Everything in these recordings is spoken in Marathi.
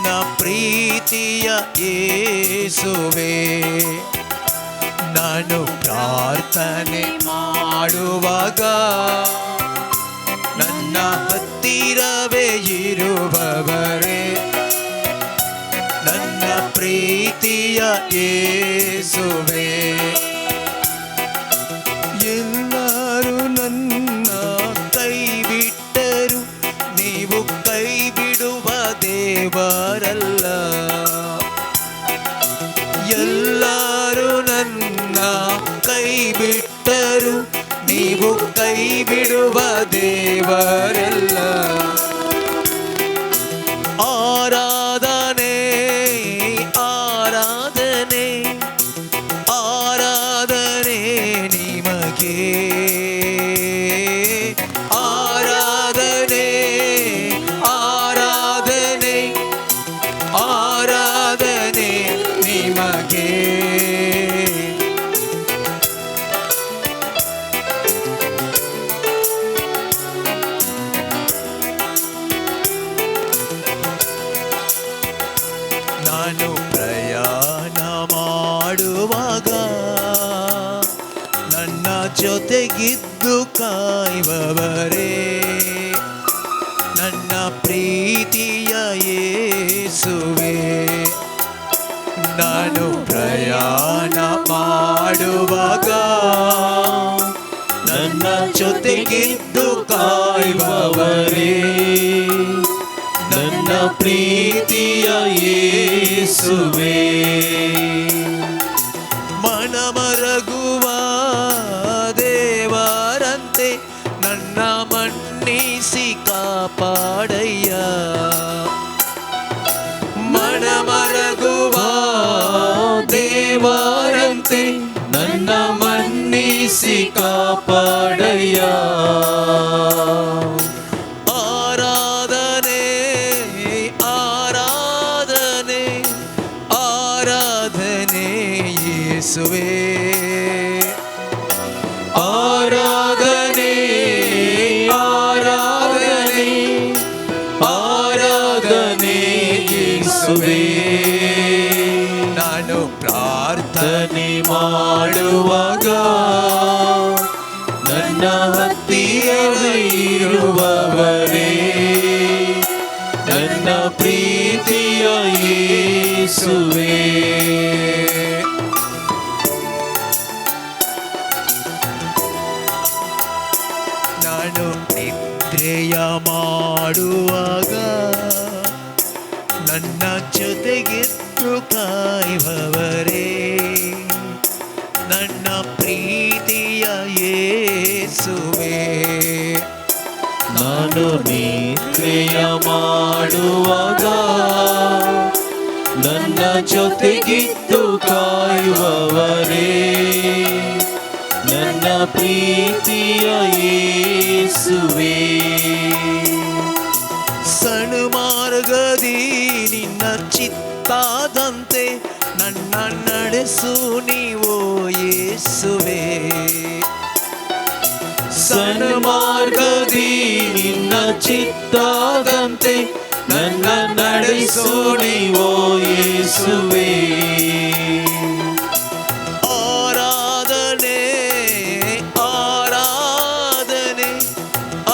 ನನ್ನ ಪ್ರೀತಿಯ ಯೇಸುವೇ, ನಾನು ಪ್ರಾರ್ಥನೆ ಮಾಡುವಾಗ ನನ್ನ ಹತ್ತಿರವೇ ಇರುವವರೇ, ನನ್ನ ಪ್ರೀತಿಯ ಯೇಸುವೇ. ಎಲ್ಲರೂ ನನ್ನ ಕೈ ಬಿಟ್ಟರು, ನೀವು ಕೈ ಬಿಡುವ ದೇವರಲ್ಲ. ಎಲ್ಲರೂ ನನ್ನ ಕೈ ಬಿಟ್ಟರು, ನೀವು ಕೈ ಬಿಡುವ ದೇವರಲ್ಲ. ಆರಾಧನೆ ಆರಾಧನೆ ಆರಾಧನೆ ನಿಮಗೆ, ಆರಾಧನೆ ಆರಾಧನೆ ಆರಾಧನೆ ನಿಮಗೆ. ನಾನು ಪ್ರಯಾಣ ಮಾಡುವಾಗ ನನ್ನ ಜೊತೆಗಿದ್ದು ಕಾಯುವವರೇ, ನನ್ನ ಪ್ರೀತಿಯ ಯೇಸುವೇ. ನಾನು ಪ್ರಯಾಣ ಮಾಡುವಾಗ ನನ್ನ ಜೊತೆಗಿದ್ದು ಕಾಯುವವರೇ, ನನ್ನ ಪ್ರೀತಿಯ ಯೇಸುವೇ. ಮನಮರಗುವ ದೇವರಂತೆ ನನ್ನ ಮನ್ನಿಸಿ ಕಾಪಾಡಯ್ಯ. ಮನಮರಗುವ ದೇವರಂತೆ ನನ್ನ ಮನ್ನಿಸಿ ಕಾಪಾಡಯ್ಯ. ಆರಾಧನೆ ಆರಾಧನೆ ಆರಾಧನೆ ಯೇಸುವೇ, ಆರಾಧನೆ ಆರಾಧನೆ ಆರಾಧನೆ ಯೇಸುವೇ. ನಾನು ಪ್ರಾರ್ಥನೆ ಮಾಡುವಾಗ ನನ್ನ ಹತ್ತಿರವೇ ಇರುವವರೇ, ನನ್ನ ಪ್ರೀತಿಯ ಯೇಸುವೇ. ನಾನು ನಿದ್ರೆಯ ಮಾಡುವಾಗ ನನ್ನ ಜೊತೆಗಿದ್ದು ಕಾಯುವವರೇ, ನನ್ನ ಪ್ರೀತಿಯ ಯೇಸುವೇ. ನಾನು ನಿದ್ರೆಯ ಮಾಡುವಾಗ ನನ್ನ ಜೊತೆಗಿದ್ದು ಕಾಯುವವರೇ, ನನ್ನ ಪ್ರೀತಿಯ ಯೇಸುವೇ. ಸಣ್ಣ ಮಾರ್ಗದಿ ನಿನ್ನ ಚಿತ್ತಾದಂತೆ ನನ್ನ ನಡೆಸು ನೀವು ಯೇಸುವೇ. ಸಣ್ಣ ಮಾರ್ಗದಿ ನಿನ್ನ ಚಿತ್ತಾದಂತೆ ನನ್ನ ನಡೆಸು ನೀವು ಯೇಸುವೇ. ಆರಾಧನೆ ಆರಾಧನೆ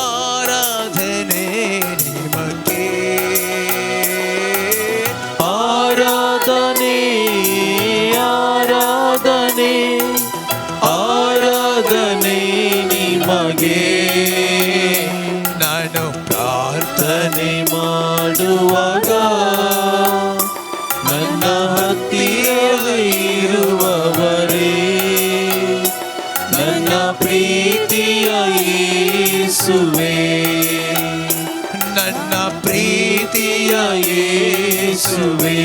ಆರಾಧನೆ ನಿಮಗೆ, ಆರಾಧನೆ ಆರಾಧನೆ ಆರಾಧನೆ ನಿಮಗೆ. ನಾನು ಪ್ರಾರ್ಥನೆ ಮಾಡುವಾಗ ನನ್ನ ಹತ್ತಿರವೇ ಇರುವವರೇ, ನನ್ನ ಪ್ರೀತಿಯ ಯೇಸುವೇ. ನನ್ನ ಪ್ರೀತಿಯ ಯೇಸುವೇ,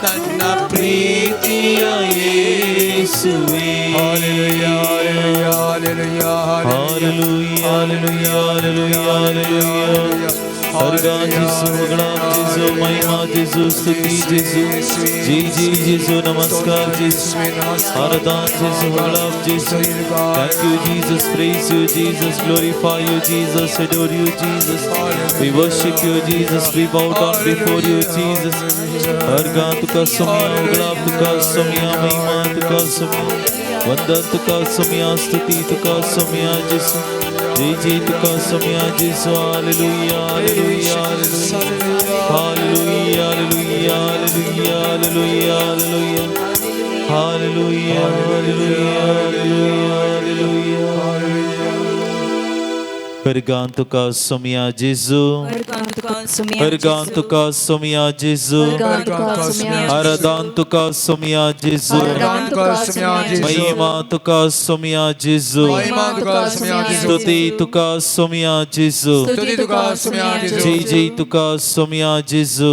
ನನ್ನ ಪ್ರೀತಿಯ ಯೇಸುವೇ. ಹಲ್ಲೆಲೂಯಾ ಹಲ್ಲೆಲೂಯಾ ಹಲ್ಲೆಲೂಯಾ ಹಲ್ಲೆಲೂಯಾ ಹಲ್ಲೆಲೂಯಾ ಹಲ್ಲೆಲೂಯಾ ಹಲ್ಲೆಲೂಯಾ. अर्गा जिसु गुलाब जिसु महिमा जिसु स्तुति जिसु जी जी जिसु नमस्कार जिसु आराधना जिसु गुलाब जिसु thank you Jesus praise you Jesus glorify you Jesus adore you Jesus we worship you Jesus we bow down before you Jesus अर्गा तुका सोमिया गुलाब तुका सोमिया महिमा तुका सोमिया वंदन तुका सोमिया स्तुति तुका सोमिया जिसु जी जी तुका सोमिया जिसु हालेलुया हालेलुया हालेलुया हालेलुया हालेलुया हालेलुया हालेलुया हालेलुया hallelujah Pergan tuka somia Jesu Pergan tuka somia Jesu Aradan tuka somia Jesu Mahima tuka somia Jesu Stuti tuka somia Jesu Jai tuka somia Jesu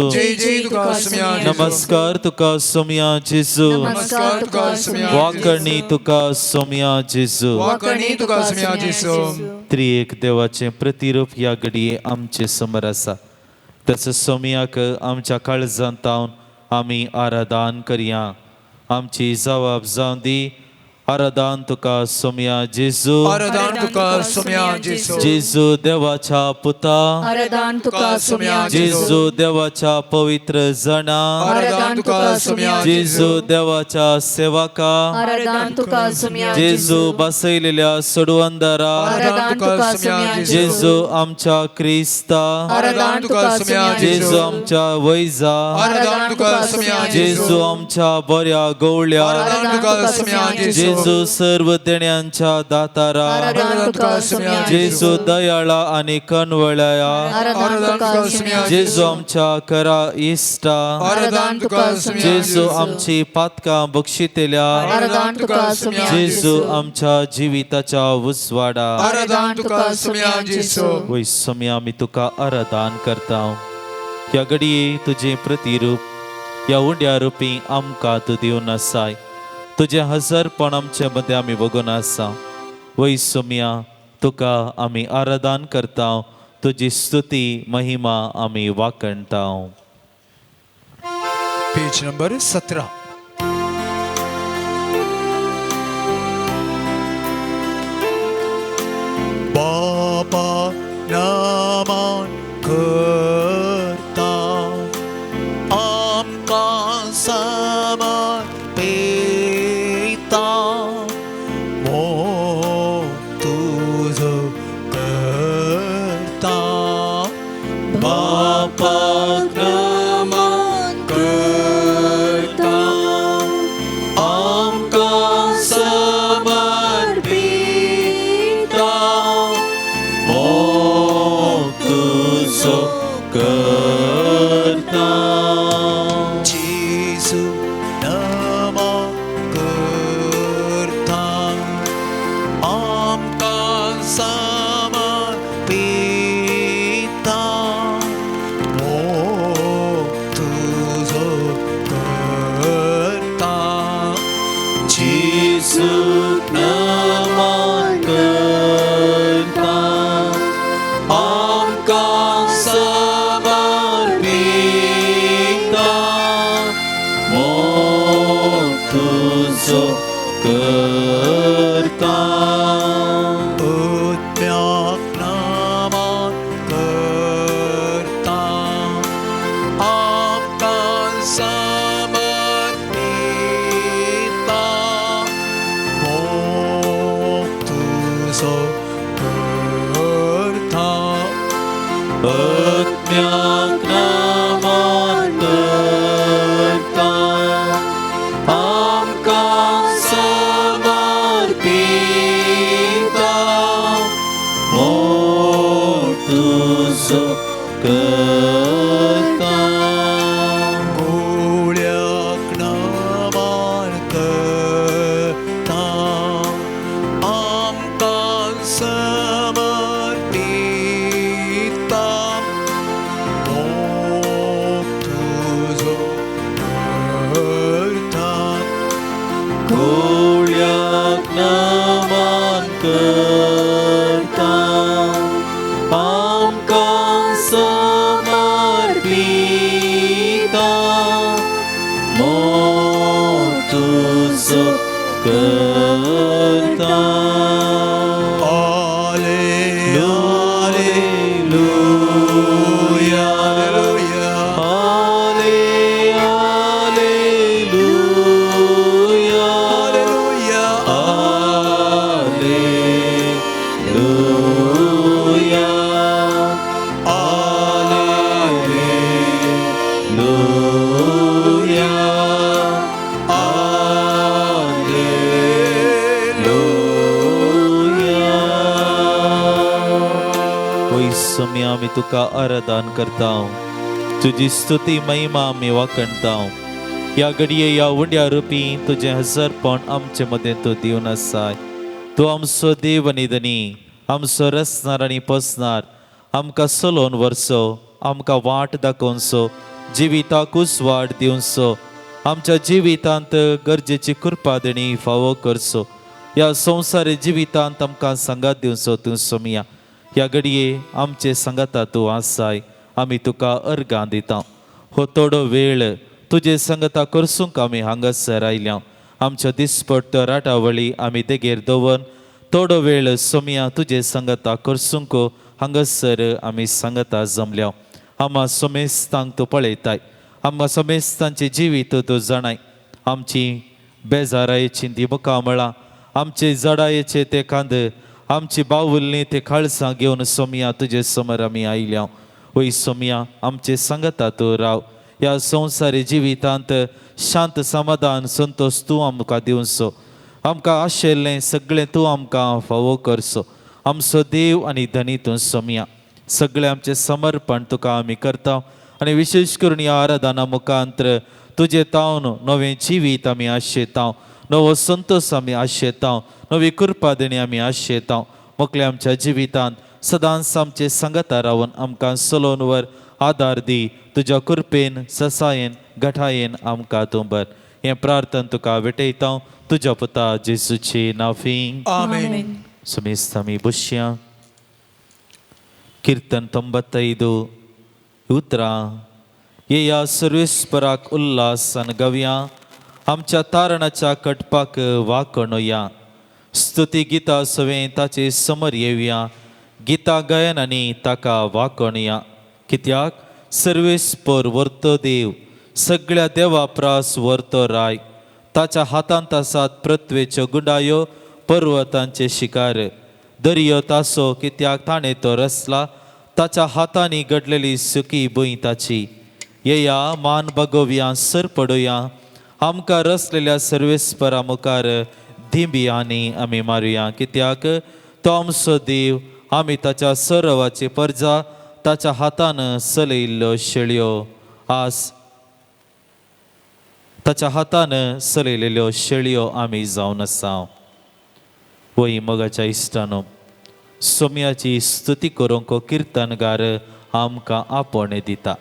Namaskar tuka somia Jesu Wakarni tuka somia Jesu त्रिएक देवाचे प्रतिरूप या घडये आमचे समोर आसा तसं सोमयाक आमच्या काळजांत आमी आराधन करया आमची जबाब जावं दी आराधन तुका सोमया जेजू आराधन तुका सोमया जेजू जेजू देवाच्या पुता आराधन तुका सोमया जेजू देवाच्या पवित्र जना आराधन तुका सोमया जेजू देवाच्या सेवका आराधन तुका सोमया जेजू बसयलेल्या सडवंदरा आराधन तुका सोमया जेजू आमच्या क्रिस्ता आराधन तुका सोमया जेजू आमच्या वैजा आराधन तुका सोमया जेजू आमच्या बऱ्या गवळ्या आराधन तुका सोमया जेजू सर्व देण्यांच्या दातारा आराधन तुका सोमया जेजू दयाळा आणि कणवळया आराधन तुका सोमया जेजू आमच्या करा इष्टा आराधन तुका सोमया जेजू आमची पातकां बक्षितेल्या आराधन तुका सोमया जेजू आमच्या जिविताच्या उजवाडा आराधन तुका सोमया जेजू वै सोम्या आमी तुका आराधन करता ह्या घडये तुझे प्रतिरूप ह्या उंड्या रुपी आमकां तूं दिवन आसाय तुझे हजरपण आमचे मदें आमी बघून आसा वै सोम्या तुका आमी आराधन करता तुजी स्तुती महिमा आमी वाकणता पेज नंबर 17 बाबा नामान करता आमकां समर्पिता मोग तुजो करता बापाक नमन करता आमकां समर्पिता मोग तुजो करता जेजू नमन करता आमकां समर्पिता मोग तुका आराधन करता तुझी स्तुती महिमा आमी वाकणता या घडये या उंड्या रुपी तुझे हजरपण आमचे मदें तूं दिवन आसाय तूं आमचो देव आनी धनी आमचो रचणार आनी पोसणार आमकां चलोवन व्हरचो आमकां वाट दाखोवचो जिविताकूच वाट दिवचो आमच्या जिवितांत गरजेची कृपादणी फावो करचो या संवसारी जिवितांत आमकां संगात दिवचो तूं सोमिया ह्या घडये आमचे संगाता तूं आसाय आमी तुका अर्गां दिता हो थोडो वेळ तुजे संगता करसूंक आमी हांगासर आयल्या आमच्या दिसपट्ट राटावळी आमी तेगेर दवरून थोडो वेळ सोमिया तुजे संगता करसूंक हांगासर आमी संगता जमल्या आम्हा सोमेस्तांक तूं पळयताय आमकां सोमेस्तांचे जिवीत तूं जाणाय आमची बेजारायेची ती मुखामळां आमचे जडायेचे ते कांद आमची बावुल्ली ते खाळसां घेवन सोमिया तुजे समोर आमी आयल्या वय सोमिया आमचे सांगता तूं राव ह्या संवसारी जिवितांत शांत समाधान संतोष तूं आमकां दिवचो आमकां आशिल्लें सगळें तूं आमकां फावो करचो आमचो देव आनी धनी तूं सोमिया सगळें आमचें समर्पण तुका आमी करता आनी विशेश करून ह्या आराधना मुखांतर तुजे तावन नवें जिवीत आमी आशेता नवो संतोष आमी आशेता नवी कृपादणी आमी आशेता मोकल्या आमच्या जिवितांत सदांच आमचे संगता रावन आमकां चलोवन व्हर आदार दी तुज्या कृपेन ससायेन घटायेन आमकां तूं बर हें प्रार्थन तुका भेटयता तुज्या पुता जेजूचे नांवान आमेन. सुमेस्त आमी बसया कीर्तन 95 उतरां येया सर्वेस्पराक उल्हासान गावया आमच्या तारणाच्या कटपाक वाकणुया स्तुती गितां सवें ताचे समोर येवया गितां गायन आनी ताका वाकणुया कित्याक सर्वेस्पर व्हरतो देव सगळ्या देवा प्रास व्हरतो राय ताच्या हातांत आसात पृथ्वेच्यो गुंडायो पर्वतांचे शिकार दर्यो तासो कित्याक ताणें तो रचला ताच्या हातांनी घडलेली सुकी भुंय ताची येया मान बगोवया सर पडोया आमकां रचलेल्या सर्वेस्परा मुखार धिंबियांनी आमी मारुया कित्याक तो आमचो देव आमी ताच्या सरवाची परजा ताच्या हातान चलयल्ल्यो शेळयो आस ताच्या हातान चलयलेल्यो शेळयो आमी जावन आसा वय मोगाच्या इश्टानो सोम्याची स्तुती करूंक कीर्तनगार आमकां आपण दिता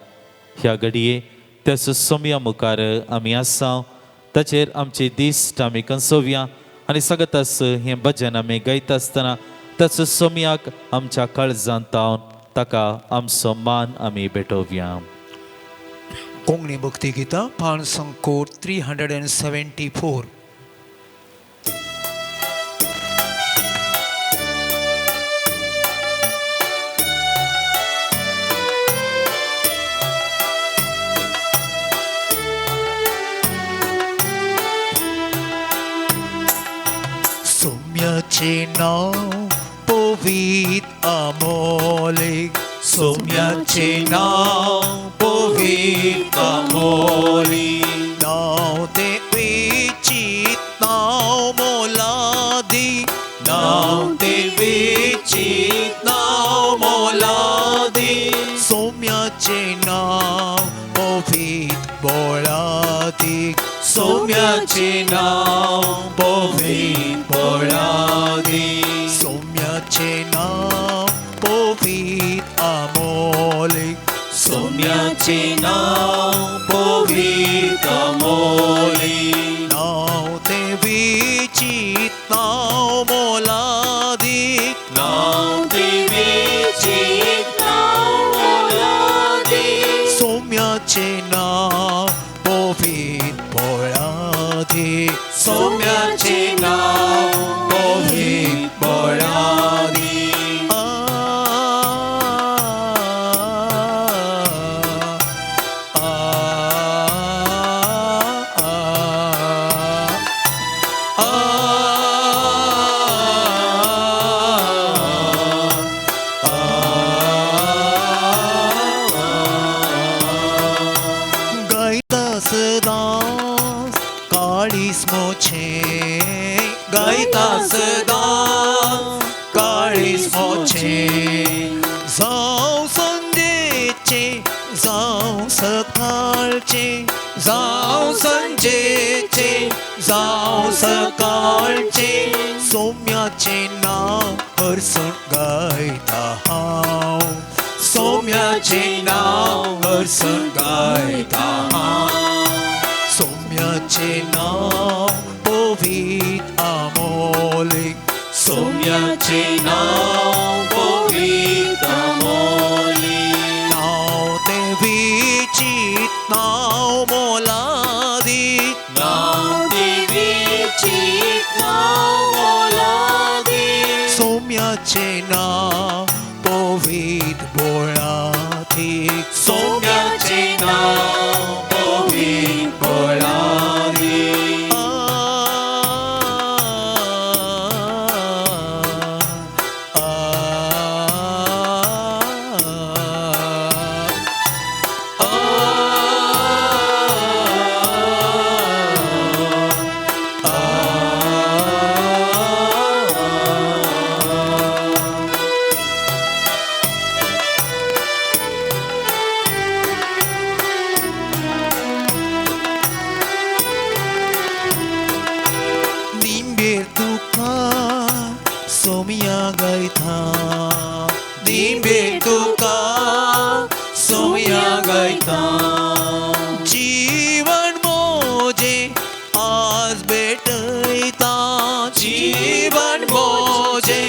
ह्या घडये त्याच सोम्या मुखार आमी आसा ताचेर आमचे दिश्ट आमी कंसोवया आनी सगतास हें भजन आमी गायता आसतना ताचो सोम्याक आमच्या काळजांत तावन ताका आमचो मान आमी भेटोवया कोंकणी भक्ती गितां पान संकोट 374. सोम्याचे नाव पवित्र अमोलिक सोम्याचे नाव पवित्र अमोलिक नाव ते विचित नाव मोलादी नाव ते विचित नाव मोलादी सोम्याचे नाव पवित्र बोळादीक सोम्याचे नाव पवित्र बोळादीक सोम्याचे नाव पवित्र अमोलिक सोम्याचे नाव पवित्र अमोलिक नाव ते विचित नाव मोलादीक नाव ते विचित नाव मोलादीक सोम्याचे नाव पवित्र बोळादीक सोम्याचे नाव पवित्र बोळादीक गायता सदा काळीस मोचे जाऊ संग जावं सकाळचे जावं संजेचे जावं सकाळचे सौम्याचे नाव हरसून गायता हांव सौम्याचे नाव हरसून गायता हांव सौम्याचे नाव पवित्र अमोलीक सौम्याचे नाव पवित्र अमोलीक नाव देवीचीत नाव मोलादीक नाव देवीचीत नाव मोलादीक सौम्याचे नाव पवित्र बोळादीक सौम्याचे नाव पवित्र बोळादीक Dimber tuka somia gaita Dimber tuka somia gaita जीवन मोजे आज भेटयता जीवन मोजे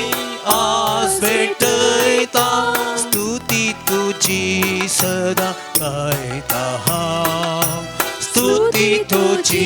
आज भेटयता स्तुती तुझी सदा गायता हांव स्तुती तुझी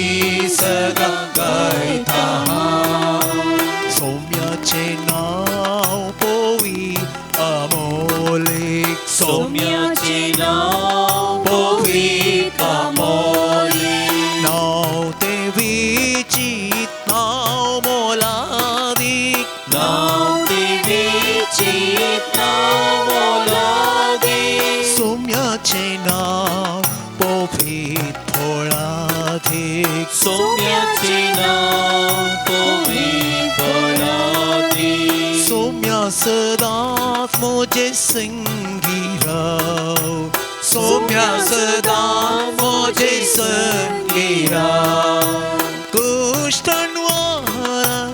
सदा गायता हांव सौम्याचे नाव पवित्र अमोलीक सौम्याचे नाव पवित्र अमोलीक नाव देवीचीत नाव मोलादीक नाव देवीचीत नाव मोलादीक सौम्याचे नाव पवित्र बोळादीक सौम्याचे नाव पवित्र बोळादीक सौम्या सदांच मोजे संगी राव सौम्या सदांच मोजे संगी राव कश्टांवारां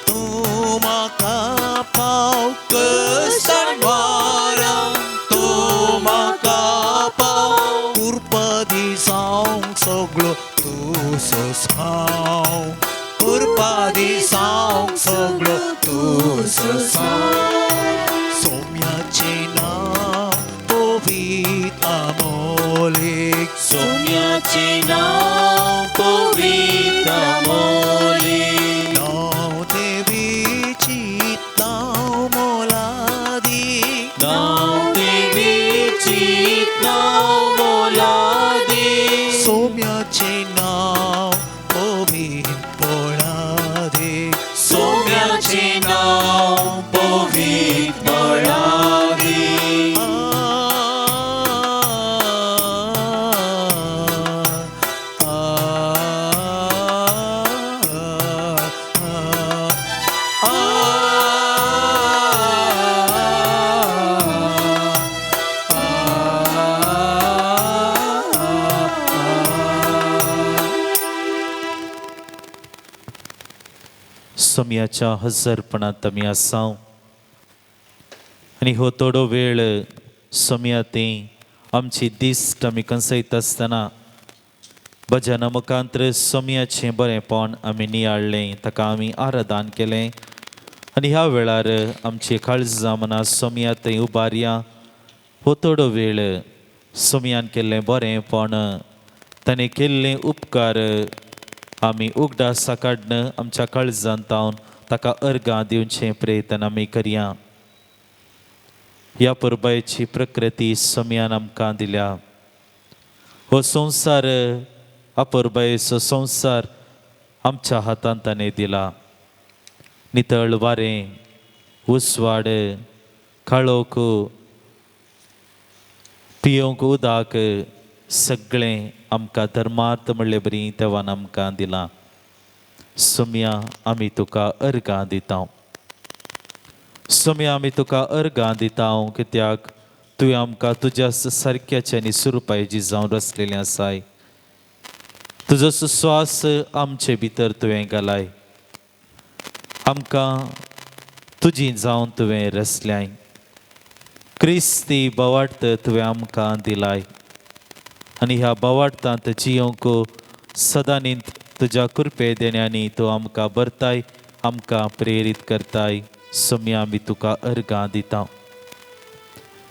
तूं म्हाका पाव कश्टांवारां तूं म्हाका पाव कुरपदी जावंक सगळो तुजोच हांव कुरपदी जावंक सगळो तुजोच हांव सौम्याचे नाव पवित्र अमोलीक सौम्याचे नाव पवित्र अमोलीक नाव देवीचीत नाव मोलादीक नाव देवीचीत नाव मोलादीक सौम्याचे नाव पवित्र बोळादीक सौम्याचे नाव पवित्र बोळादीक सोम्याच्या हजरपणांत आमी आसाव आनी हो थोडो वेळ सोम्या ती आमची दिश्ट आमी कंसयत आसतना भजना मुखांतर सोम्याचें बरेंपण आमी नियाळ्ळें ताका आमी आराधन केलें आनी ह्या वेळार आमची काळजां मना सोम्या थंय उबारया हो थोडो वेळ सोम्यान केल्लें बरेंपण ताणें केल्ले उपकार आमी उगडासा काडन आमच्या काळजांत तावन ताका अर्गां दिवचें प्रयत्न आमी करया ह्या पुरबायेची प्रकृती सोम्यान आमकां दिल्या हो संवसार अपुरबायेचो संवसार आमच्या हातांत ताणें दिला नितळ वारें उसवाड काळोख पियोंक उदक सगळें आमकां धर्मार्थ म्हणलें बरी देवान आमकां दिलां सोम्या आमी तुका अर्गां दिता सोम्या आमी तुका अर्गां दिता कित्याक तुवें आमकां तुज्या सारक्याचे आनी सुरपायेची जावन रचलेलें आसाय. तुजो सुस्वास आमचे भितर तुवें घालाय. आमकां तुजी जावन तुवें रचल्याय. क्रिस्ती बोवार्थ तुवें आमकां दिलाय आनी ह्या बोवार्थांत जियोंक सदां नीत तुज्या कृपे देण्यांनी तूं आमकां भरताय, आमकां प्रेरीत करताय. सोमी आमी तुका अर्गां दिता.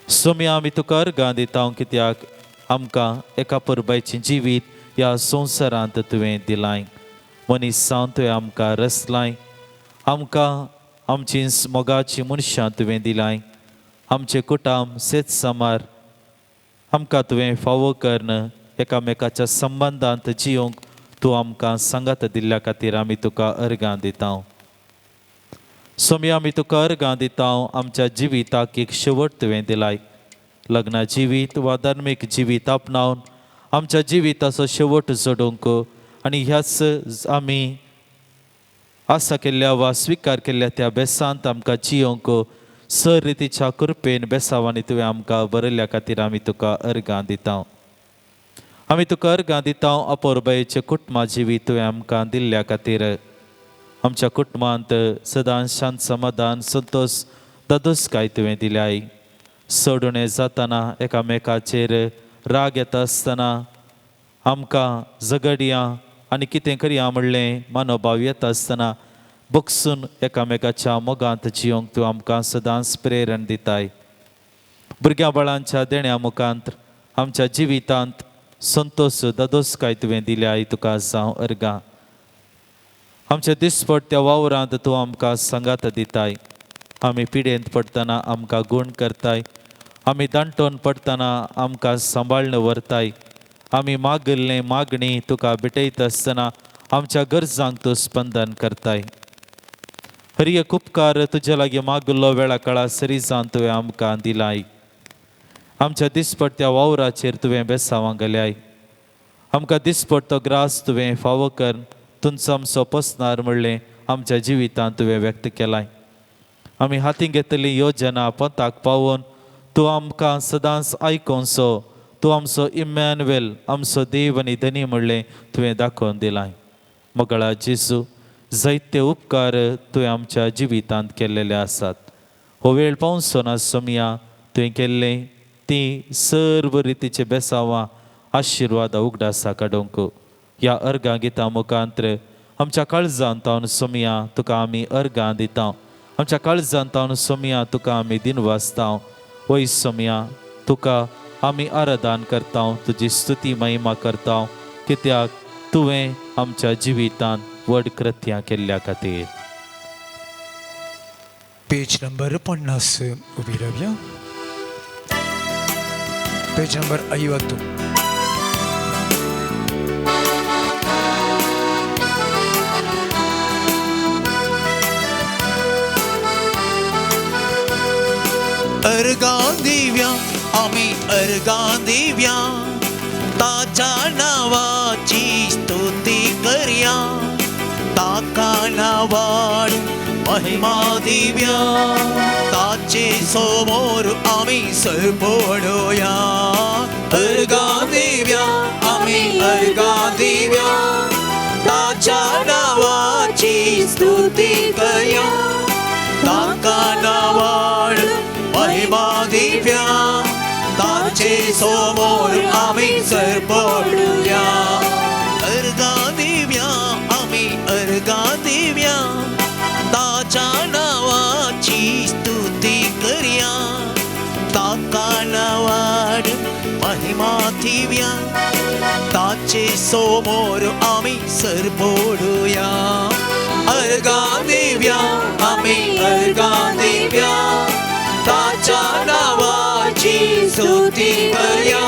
सोमी आमी तुका अर्गां दिता कित्याक आमकां एका परबायचें जिवीत ह्या संवसारांत तुवें दिलाय. मनीसांव तुवें आमकां रचलाय. आमकां आमची मोगाची मनशां तुवें दिलाय. आमचे कुटुंब सेत समार आमकां तुवें फावो करन एकामेकाच्या संबंदांत जियोंक तूं आमकां सांगात दिल्ल्या खातीर आमी तुका अर्गां दिता. सोमी आमी तुका अर्गां दिता. आमच्या जिविताक एक शेवट तुवें दिलाय. लग्ना जिवीत वा धार्मीक जिवीत आपणावन आमच्या जिविताचो शेवट जोडूंक आनी ह्याच आमी आसा केल्ल्या वा स्विकार केल्ल्या त्या बेसांत आमकां जियोंक सर रितीच्या कृपेन बेसांवांनी तुवें आमकां बरयल्ल्या खातीर आमी तुका अर्गां दिता. आमी तुका अर्गां दिता. अपोरबायेचें कुटुंबा जिवीत तुवें आमकां दिल्ल्या खातीर आमच्या कुटुंबांत सदां शांत समाधान संतोष दादोसकाय तुवें दिल्याय. सोडुणें जातना एकामेकाचेर राग येता आसतना आमकां झगडयां आनी कितें करया म्हणलें मनोभाव येता आसतना बगसून एकामेकाच्या मोगांत जियोंक तूं आमकां सदांच प्रेरण दिताय. भुरग्यां बाळांच्या देण्या मुखांत आमच्या जिवितांत संतोष दादोसकाय तुवें दिल्याय. तुका जावं अर्गां. आमच्या दिसपट्ट्या वावरांत तूं आमकां सांगात दिताय. आमी पिडेंत पडटना आमकां गूण करताय. आमी दांटोन पडटना आमकां सांबाळन व्हरताय. आमी मागिल्लें मागणी तुका भेटयता आसतना आमच्या गरजांक तूं स्पंदन करताय. हर एक उपकार तुजे लागीं मागिल्लो वेळा काळा सरी जावन तुवें आमकां दिलाय. आमच्या दिसपट्ट्या वावराचेर तुवें बेसांवां घाल्याय. आमकां दिसपट्टो ग्रास तुवें फावो कर. तुमचो आमचो पसनार म्हणलें आमच्या जिवितांत तुवें व्यक्त केलाय. आमी हातीन घेतली योजना पंथाक पावोवन तूं आमकां सदांच आयकोनसो. तूं आमचो इमॅन्युएल आमचो देव आनी धनी म्हणलें तुवें दाखोवन दिलाय. मोगळा जेजू, जायते उपकार तुवें आमच्या जिवितांत केल्लेले आसात. हो वेळ पावसोना सोमया तुवें केल्लें ती सर्व रितीचे बेसांवां आशिर्वादा उगडासा काडूंक ह्या अर्गां गितां मुखांत्र आमच्या काळजांत हांव सोमया तुका आमी अर्गां दिता. आमच्या काळजांत हांव सोमया तुका आमी दिनवासता. वय सोमया तुका आमी आराधन करता. तुजी स्तुती महिमा करता कित्याक तुवें आमच्या जिवितांत व्हड कृत्यां केल्ल्या खातीर. पेज नंबर 50 उभी रावया. Page number 50. अर्गां दिव्या आमी अर्गां दिव्या. ताच्या नावाची स्तुती करया. ताका नावाड महिमा दिव्या. ताचे समोर आमी सर पडोया. अर्गां दिव्या आमी अर्गां दिव्या. ताच्या नावाची स्तुती करया. ताका नावाड महिमा दिव्या. ताचे समोर आमी सर पडोया. अर्गां दिव्या आमी अर्गां दिव्या. ताच्या नावाची स्तुती करया. ताका नावाड महिमा दिव्या. ताचे समोर आमी सर पडोया. अर्गां दिव्या आमी अर्गां दिव्या. ताच्या नावाची स्तुती करया.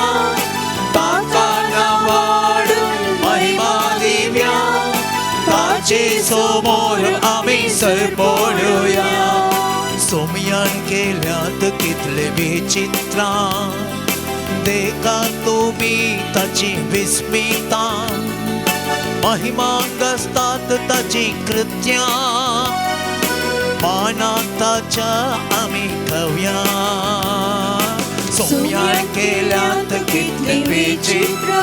ताका नावाड महिमा दिव्या. ताचे समोर आमी सर पडोया. सोमयान केल्यात कितले विचित्रां. देखा तुमी ताची विस्मितां. महिमांक असतात ताची कृत्यां. मानाक ताच्या आमी खावया. सोम्यान केल्यात कितले विचित्र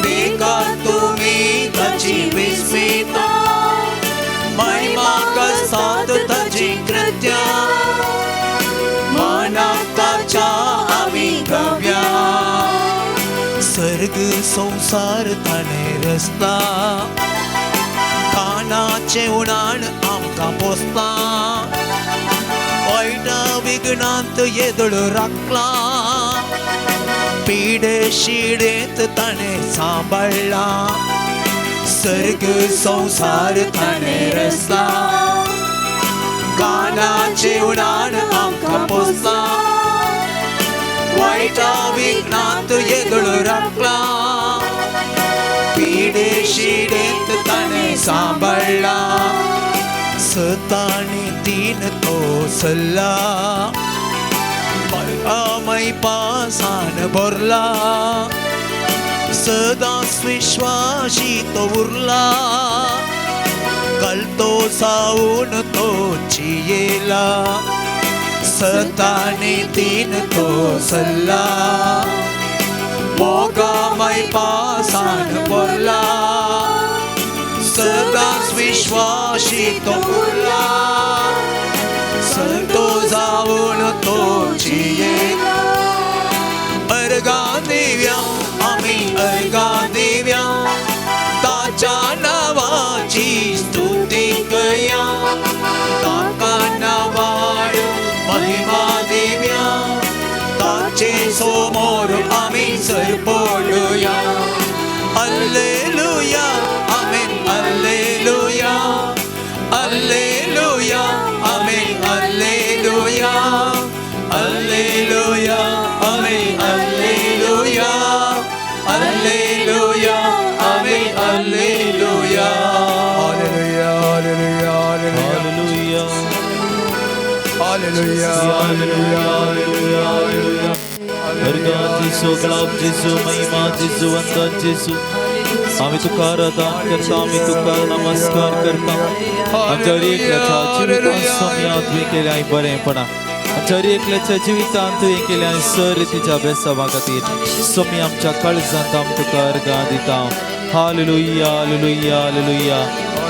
देखा तुम्ही त्याची विस्मिता महिमा कसात त्याची कृत्य मानवताच्या आम्ही गव्या सर्ग संसार थाने रस्ता कानाचे उणाण आमकां पोसता वाईट विघ्नांत येदळ राखला पिडे शिडेत ताणे सांभाळला सर्ग संसार थाने रस्ता कानाचे उणाण आमकां पोसता वाईट विघ्नांत येदळ राखला पिडे शिडेत ताणे सांभाळला सतानी दीन तो सल्ला अमय पासान भरला सदांच विश्वासी तो उरला कलतो सावून तो चियेला सतानी दीन तो सल्ला मोगामय पासान भरला सदांच विश्वासी तो उरला संतो जाऊन तो चियेला अर्गां दिव्या आम्ही अर्गां दिव्या ताच्या नावाची स्तुती करूया ताका नावाड महिमा दिव्या ताचे समोर आम्ही सर पडूया हालेलुया आमेन हालेलुया हालेलुया आमेन हालेलुया हालेलुया आमेन हालेलुया हालेलुया आमेन हालेलुया हालेलुया हालेलुया हालेलुया हालेलुया हालेलुया हालेलुया अर्गां जेसू गळाब जेसू महिमा जेसू वंदन जेसू आम्ही तुका आराधना करता आम्ही तुका नमस्कार करता आमच्या एकल्याच्या जिवितांत सोम्या तुवें केल्या बरेपणा आमच्या एकल्याच्या जिवितांत तुवें केल्या सर रितीच्या अभ्यासा खातीर सोम्या आमच्या काळजांत आमी तुका अर्गां दिता हालेलुया हालेलुया हालेलुया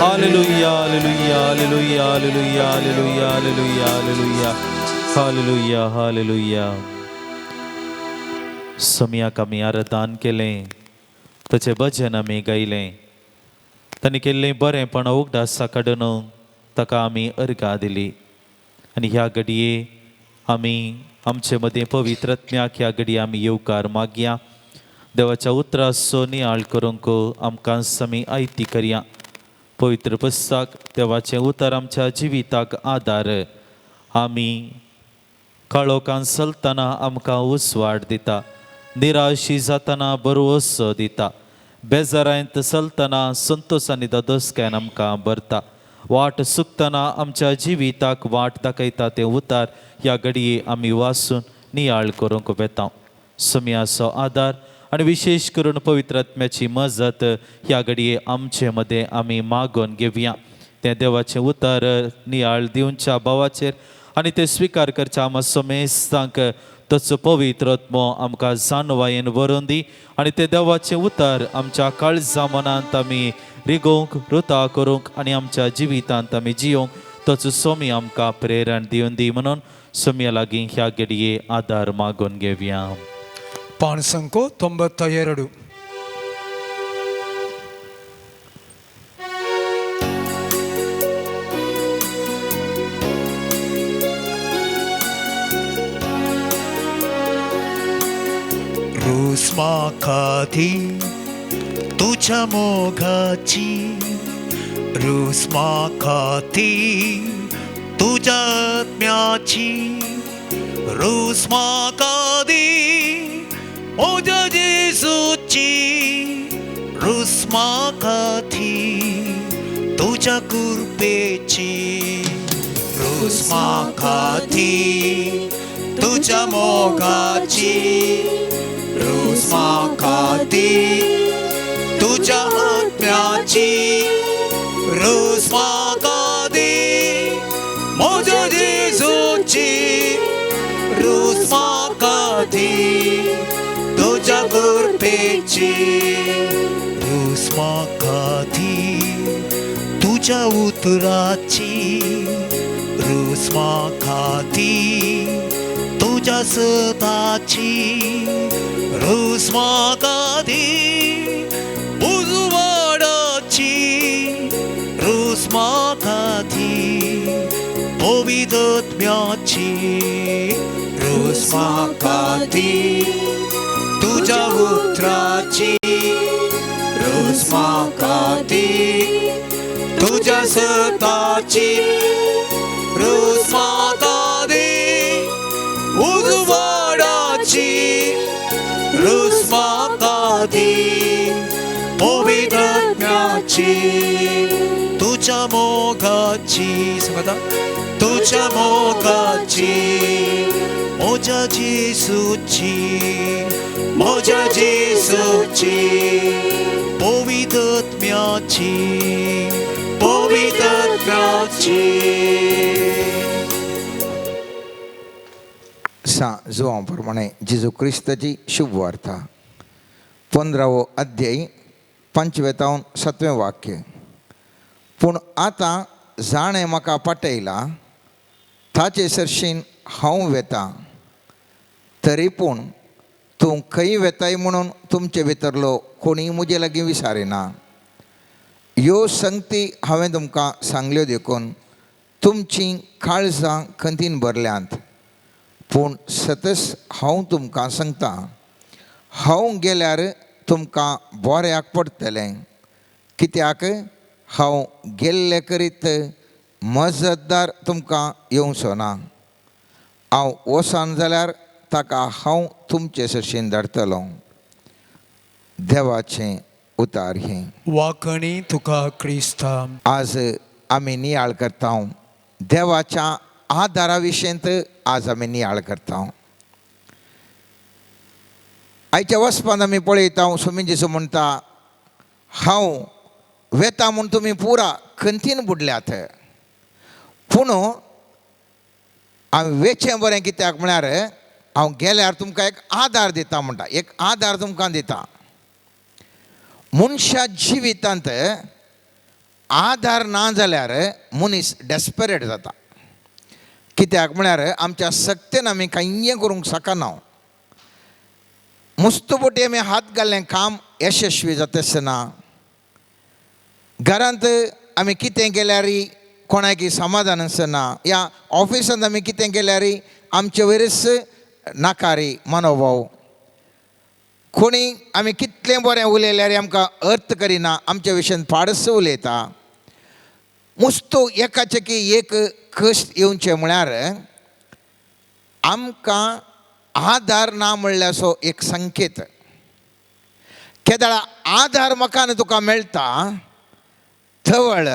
हालेलुया हालेलुया हालेलुया हालेलुया हालेलुया हालेलुया हालेलुया हालेलुया सोम्याक आमी आराधना केलें ताचें भजन आमी गायलें ताणें केल्लें बरेंपण उगडासा काडून ताका आमी अर्गां दिली आनी ह्या घडये आमी आमचे मदें पवित्र आत्म्याक ह्या घडये आमी येवकार मागया देवाच्या उतराचो नियाळ करूंक आमकां आमी आयती करया पवित्र पुस्तक देवाचें उतर आमच्या जिविताक आदार आमी काळोखांत चलतना आमकां उसवाड दिता निराशी जातना बरोसो दिता बेजारांत चलतना संतोषानी दोदोसक्यान आमकां भरता वाट चुकतना आमच्या जिविताक वाट दाखयता तें उतार ह्या घडये आमी वाचून नियाळ करूंक वेता सोम्याचो आदार आनी विशेश करून पवित्र आत्म्याची मजत ह्या घडये आमचे मदें आमी मागोवन घेवया तें देवाचें उतर नियाळ दिवच्या भावाचेर आनी तें स्विकार करच्या आम सोमेस्तांक तसो पवित्र आत्मो आमकां जानवायेन व्हरून दी आनी तें देवाचें उतर आमच्या काळजा मनांत आमी रिगोवंक रुता करूंक आनी आमच्या जिवितांत आमी जियोंक तसो सोमी आमकां प्रेरण दिवन दी म्हणून सोम्या लागीं ह्या घडये आदार मागून घेवया पान संको 92 रुस्मा खाती तुझ्या मोगाची रुस्मा खाती तुझ्या आत्म्याची रुस्मा खाती ओजा जेसूची रुस्मा खाती तुझ्या कृपेची रुस्मा खाती तुझ्या मोगाची रुस्मा खाती तुझ्या आत्म्याची रुस्मा खाती ओजा जेसूची रुस्मा कृपेची रुस्मा खाती तुझ्या उतराची रुस्मा खाती तुझ्या सदाची रुस्मा खाती उजवाडाची रुस्मा खाती पवित्रात्म्याची रुस्मा खाती तुझ्या उतराची रुस्मा खाती तुझ्या सताची रुस्मा खाती उजवाडाची रुस्मा खाती पवित्रात्म्याची तुझ्या मोगाची सांगा तुझ्या मोगाची माझ्या येसूची माझ्या येसूची पवित्रात्म्याची पवित्रात्म्याची सा जोवाप्रमाणे जेजू क्रिस्ताची शुभ वार्ता 15वो अध्याय 5वें तावन 7वें वाक्य. पूण आतां जाणें म्हाका पटयला ताचे सरशीन हांव वेतां तरी पूण तूं खंय वेताय म्हणून तुमचे भितरलो कोणी म्हजे लागीं विचारिना. ह्यो संगती हांवें तुमकां सांगल्यो देखून तुमचीं काळजां खंतीन भरल्यांत. पूण सतस हांव तुमकां सांगतां हांव गेल्यार तुमकां बऱ्याक पडटलें कित्याक हांव गेल्ले करीत मजतदार तुमकां येवचो ना. हांव वसान जाल्यार ताका हांव तुमचे सरशीन धाडटलों. देवाचें उतार हें. वाकणी तुका क्रिस्ता. आज आमी नियाळ करता देवाच्या आदारा विशयंत आज आमी नियाळ करता. आयच्या वचपान आमी पळयता स्वामी जेजू म्हणटा हांव वेता म्हूण तुमी पुरा खंतीन बुडल्यात पूण हांव वेचें बरें कित्याक म्हळ्यार हांव गेल्यार तुमकां एक आदार दिता म्हणटा. एक आदार तुमकां दिता. मनशा जिवितांत आदार ना जाल्यार मनीस डेस्परेट जाता. कित्याक म्हळ्यार आमच्या सक्तेन आमी कांय करूंक शकना. मुस्तबोटी आमी हात घाल्लें काम यशस्वी जातासतना घरांत आमी कितें केल्यारय कोणाकी समाधान आसना. या ऑफिसांत आमी कितें केल्यारय आमचे वयरच नाकारी मनोभाव. कोणी आमी कितलें बरें उलयल्यार आमकां अर्थ करिना. आमच्या विशयान पाडस उलयता. मुस्तो एकाचेकी एक कश्ट येवचें म्हळ्यार आमकां आदार ना म्हणल्याचो एक संकेत. केदाळ आदार म्हाका आनी तुका मेळटा थवळ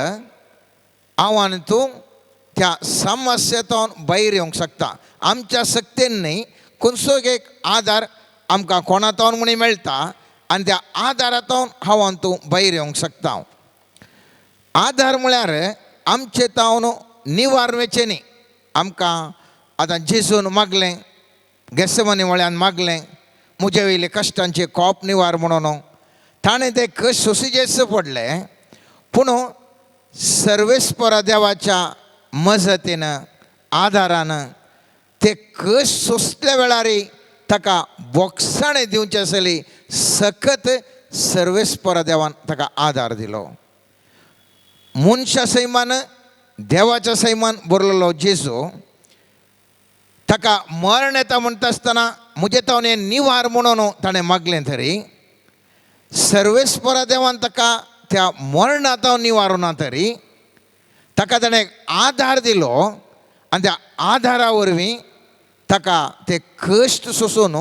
हांव आनी तूं त्या समस्येतून भायर येवंक शकता. आमच्या सक्तेन न्ही खंयचो एक आदार आमकां कोणातून म्हणी मेळटा आनी त्या आदारातून हांव आनी तूं भायर येवंक शकता. आदार म्हळ्यार आमचे तावन निवार वेचें न्ही. आमकां आतां जेजून मागलें गेसमनी म्हळ्यान मागलें म्हजे वयले कश्टांचे कोप निवार म्हणून ताणें तें कश्ट सोंसिचेच पडले. पूण सर्वेस्परा देवाच्या मजतीन आदारान ते कश्ट सोंसल्या वेळारय ताका बोगसाणें दिवचें आसली सकत सर्वेस्परा देवान ताका आदार दिलो. मनशा सैमान देवाच्या सैमान बरलेलो जेजू ताका मरण येता म्हणटा आसतना म्हजे तावन हें निवार म्हणून ताणें मागलें तरी सर्वेस्परा देवान ताका त्या मरणांत निवारुना तरी ताका ताणें आदार दिलो आनी त्या आदारा वरवीं ताका ते कश्ट सोंसून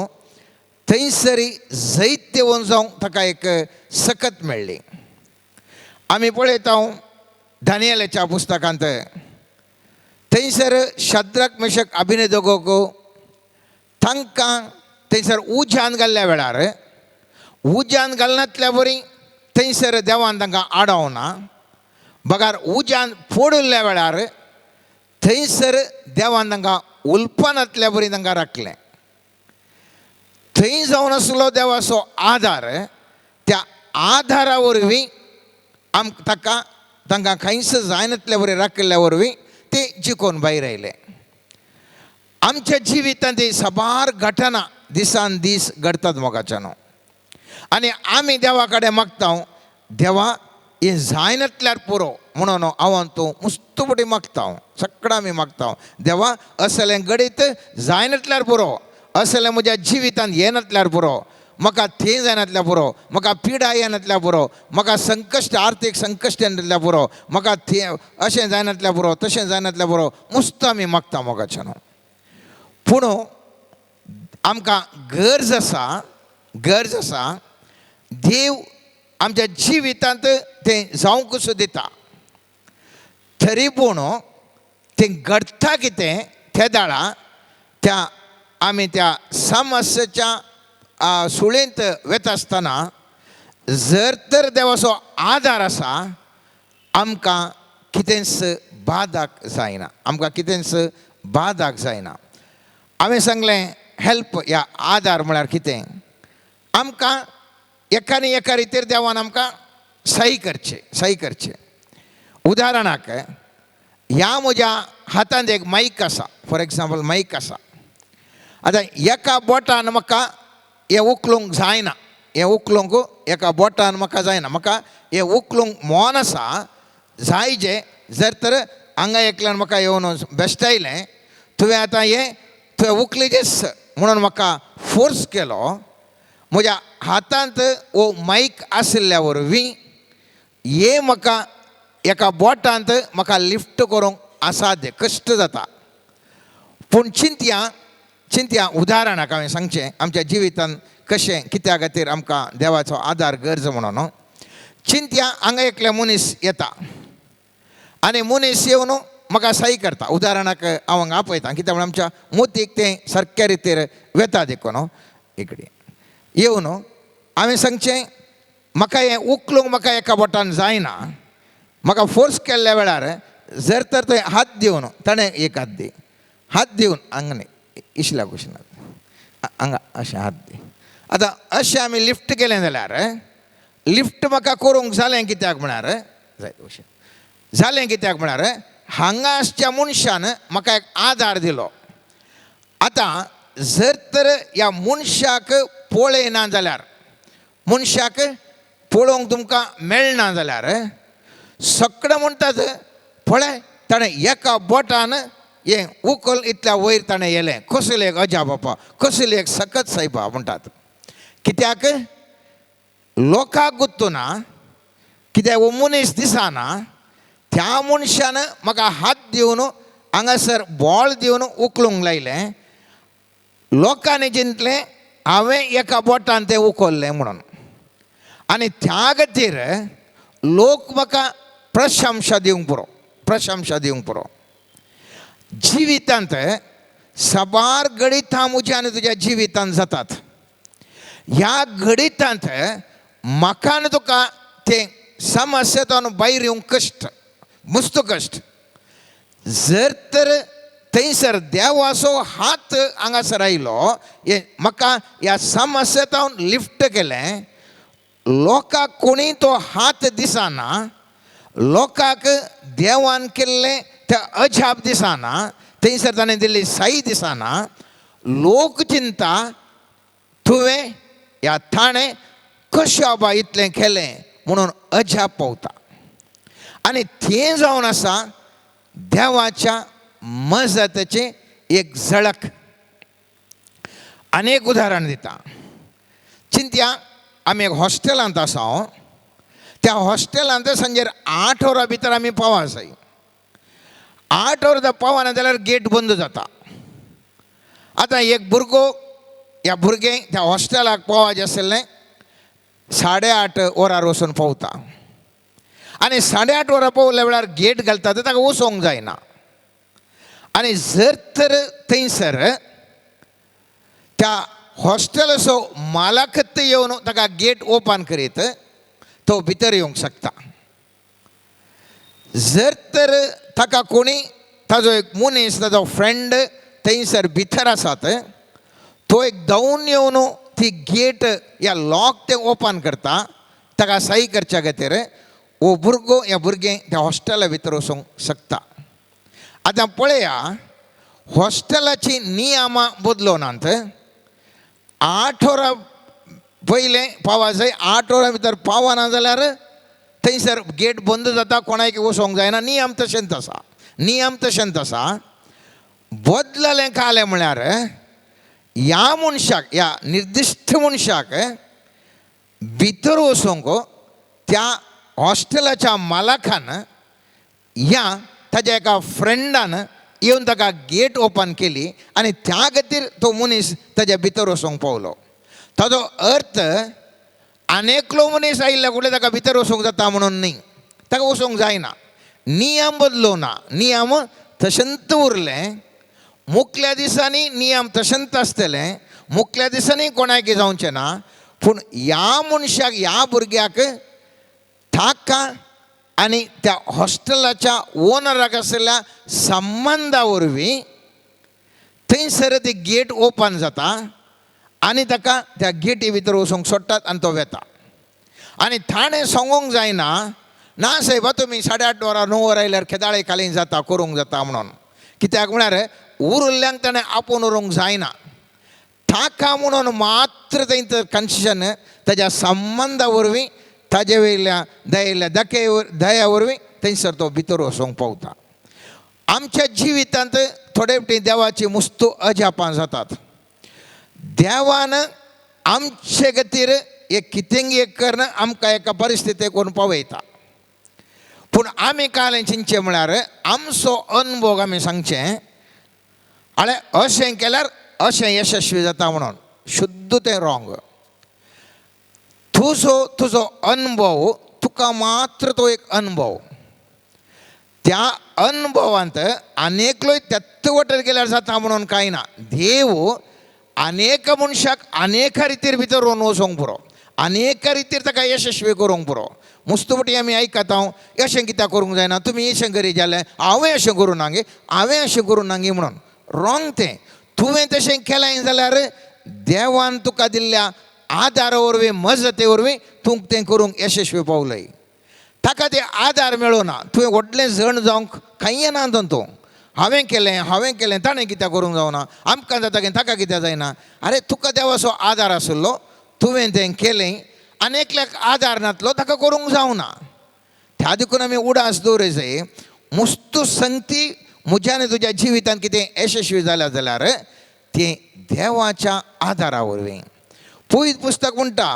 थंयसरी जैत देंवोन जावंक ताका एक सकत मेळ्ळी. आमी पळयता दानियेलाच्या पुस्तकांत थंयसर शद्रक मेशक अभिनेदोगोक तांकां थंयसर उज्यान घाल्ल्या वेळार उज्यान घालनातल्या बरी थंयसर देवान तांकां आडावना. बगार उज्यान फोडिल्ल्या वेळार थंयसर देवान तांकां उल्पनांतल्या बरी तांकां राखलें. थंय जावन आसलो देवाचो आधार, त्या आधारा वरवीं तांकां खंयच जायनातल्या वरवीं राखल्या वरवीं ते जिखून भायर आयले. आमच्या जिवितांत ही साबार घटना दिसान दीस घडटात मोगाच्यानो, आनी आमी देवा कडेन मागता, देवा हें जायनातल्यार पुरो म्हणून हांव तूं मुस्तुबडी मागता, सगळां आमी मागता, देवा असलें घडीत जायनातल्यार पुरो, असलें म्हज्या जिवितांत येनातल्यार पुरो, म्हाका तें जायनातल्यार पुरो, म्हाका पिडा येनातल्यार पुरो, म्हाका संकश्ट आर्थीक संकश्ट येनातल्यार पुरो, म्हाका तें अशें जायनातल्यार पुरो, तशें जायनातल्यार पुरो, मुस्त आमी मागता मोगाच्यानो. पूण आमकां गरज आसा देव आमच्या जिवितांत तें जावंकच दिता. तरी पूण तें घडटा कितें त्या दाळा आमी त्या समस्येच्या सुळेंत वता आसतना जर तर देवाचो आदार आसा, आमकां कितेंच बादाक जायना. हांवें सांगलें हेल्प ह्या आदार म्हळ्यार कितें, आमकां एका न्ही एका रितीर देवान आमकां सही करचे. उदाहरणाक ह्या म्हज्या हातांत एक माईक आसा, फॉर एग्जाम्पल माईक आसा. आतां एका बोटान म्हाका हें उखलूंक जायना, एका बोटान म्हाका जायना, म्हाका हें उखलूंक मोन आसा जायजें. जर तर हांगा एकल्यान म्हाका येवन बेश्टायलें, तुवें आतां तुवें उखलेजेच म्हणून म्हाका फोर्स केलो, म्हज्या हातांत वो माईक आशिल्ल्या वरवीं हे म्हाका एका बोटांत म्हाका लिफ्ट करूंक असाध्य कश्ट जाता. पूण चिंतया उदाहरणाक हांवें सांगचें आमच्या जिवितांत कशें कित्या खातीर आमकां देवाचो आदार गरज म्हणून. चिंतया हांगा एकले मनीस येता आनी मनीस येवन म्हाका सही करता. उदाहरणाक हांव हांगा आपयता कित्याक म्हळ्यार आमच्या मोतीक तें सारक्या रितीर वेता देखून इकडे येवन हांवें सांगचें म्हाका हें उखलूंक म्हाका एका बोटान जायना, म्हाका फोर्स केल्ल्या वेळार जर तर थंय हात दिवन ताणें एक हात दिवन हांगा न्ही इशल्या कुशनात हांगा अशें हात दी. आतां अशें आमी लिफ्ट केलें जाल्यार लिफ्ट म्हाका करूंक जालें कित्याक म्हळ्यार हांगा आसच्या मनशान म्हाका एक आदार दिलो. आतां जर तर ह्या मनशाक पळयना जाल्यार, मनशाक पळोवंक तुमकां मेळना जाल्यार सगळें म्हणटात पळय ताणें एका बोटान हें उखल इतल्या वयर ताणें येलें, कसलें एक अजाप बापा, कसलें एक सकत सायबा म्हणटात. कित्याक लोकांक गुत्तुना, कित्याक हो मनीस दिसना, त्या मनशान म्हाका हात दिवन हांगासर बॉल दिवन उखलूंक लायलें. लोकांनी चिंतलें हांवें एका बोटान तें उखल्लें म्हणून, आनी त्या खातीर लोक म्हाका प्रशंसा दिवंक पुरो. जिवितांत साबार घडितां म्हज्या आनी तुज्या जिवितांत जातात. ह्या घडितांत म्हाका आनी तुका तें समस्येतून भायर येवंक मस्त कश्ट. जर तर थंयसर देवाचो हात हांगासर आयलो, म्हाका ह्या समस्येतून लिफ्ट केलें, लोकांक कोणी तो हात दिसना, लोकांक देवान केल्लें तें अजाप दिसना, थंयसर ताणें दिल्ली साई दिसना. लोक चिंता तुवें ह्या ताणें कशें बाबा इतलें केलें म्हणून अजाप पावता. आनी तें जावन आसा देवाच्या मजतीचें एक झळक. आनी एक उदाहरण दिता. चिंतया आमी एक हॉस्टेलांत आसा, त्या हॉस्टेलांत सांजेर 8 वरां भितर आमी पावों जाय. 8 वरां पावना जाल्यार गेट बंद जाता. आतां एक भुरगो ह्या भुरगें त्या हॉस्टेलाक पावपाचें आशिल्लें 8:30 वरार वचून पावता, आनी 8:30 वरां पावल्या वेळार गेट घालता तर ताका वचोंक जायना. आनी जर तर थंयसर त्या हॉस्टेलाचो मालक येवन ताका गेट ओपन करीत तो भितर येवंक शकता. जर तर ताका कोणी ताजो एक मनीस ताजो फ्रेंड थंयसर भितर आसात, तो एक धांवन येवन ती गेट या लॉक ते ओपन करता ताका सही करच्या खातीर वो भुरगो या भुरगें त्या हॉस्टेला भितर वचूंक शकता. आतां पळया, हॉस्टेलाची नियमां बदलोनात. 8 वरां पयलें पावा जाय, 8 वरां भितर पावना जाल्यार थंयसर गेट बंद जाता, कोणाक वचोंक जायना. नियम तशेंच आसा. बदललें कालें म्हळ्यार ह्या मनशाक, ह्या निर्दिश्ट मनशाक भितर वचोंक त्या हॉस्टेलाच्या मालकान ह्या ताच्या एका फ्रेंडान येवन ताका गेट ओपन केली आनी त्या खातीर तो मनीस ताच्या भितर वचोंक पावलो. ताजो अर्थ आनेकलो मनीस आयिल्ल्या फुडें ताका भितर वचोंक जाता म्हणून न्ही, ताका वचोंक जायना. नियम बदलो ना, नियम तशेंच उरलें. मुखल्या दिसांनी नियम तशेंच आसतले, मुखल्या दिसांनी कोणाक जावचें ना. पूण ह्या मनशाक, ह्या भुरग्याक ताका आनी त्या हॉस्टेलाच्या ओनराक आशिल्ल्या संबंदा वरवीं थंयसर ती गेट ओपन जाता आनी ताका त्या गेटी भितर वचूंक सोडटात आनी तो वेता. आनी ताणें सांगूंक जायना, ना सायबा तुमी 8:30 वरां 9 वरां आयल्यार केदाळे कालीन जाता, करूंक जाता म्हणून. कित्याक म्हळ्यार उरिल्ल्यांक ताणें आपोवन व्हरूंक जायना. ताका म्हणून मात्र थंय कन्सेशन ताच्या संबंदा वरवीं, ताजे वयल्या दया वरवीं थंयसर तो भितर वचोंक पावता. आमच्या जिवितांत थोडे फावटी देवाची मुस्तू अजापां जातात. देवान आमचे खातीर एक कितेंय एक करून आमकां एका परिस्थितीक व्हरून पावयता. पूण आमी कालें चिंतचें म्हळ्यार आमचो अनुभव आमी सांगचें, आळे अशें केल्यार अशें यशस्वी जाता म्हणून. शुद्ध तें रॉंग. तुजो अनुभव तुका मात्र तो एक अनुभव. त्या अनुभवांत अनेकलोय त्यात वटर गेल्यार जाता म्हणून कांय ना. देव अनेक मनशाक अनेका रितीर भितर व्हरून वचोंक पुरो, अनेका रितीर ताका यशस्वी करूंक पुरो. मुस्तुपटी आमी आयकता, अशें कित्याक करूंक जायना, तुमी अशें करी जालें, हांवें अशें करूं ना गे, हांवें अशें करूं ना गे म्हणून. रॉंग तें. तुवें तशें केलें जाल्यार देवान तुका दिल्ल्या आदारा वरवीं, मजते वरवीं तूं तें करूंक यशस्वी पावलय. ताका ते आदार मेळोना. तुवें व्हडलें जण जावंक कांय ना तूं. हांवें केलें ताणें कित्याक करूंक जावना, आमकां जाता की ताका कित्याक जायना. आरे तुका देवाचो आदार आसलो, तुवें तें केलें, आनेकल्याक आदार नासलो, ताका करूंक जावना. त्या देखून आमी उडास दवरूंक जाय. मुस्तू संगती म्हज्या तुज्या जिवितांत कितें यशस्वी जाल्या जाल्यार तें देवाच्या आदारा वरवीं. पयत पुस्तक म्हणटा,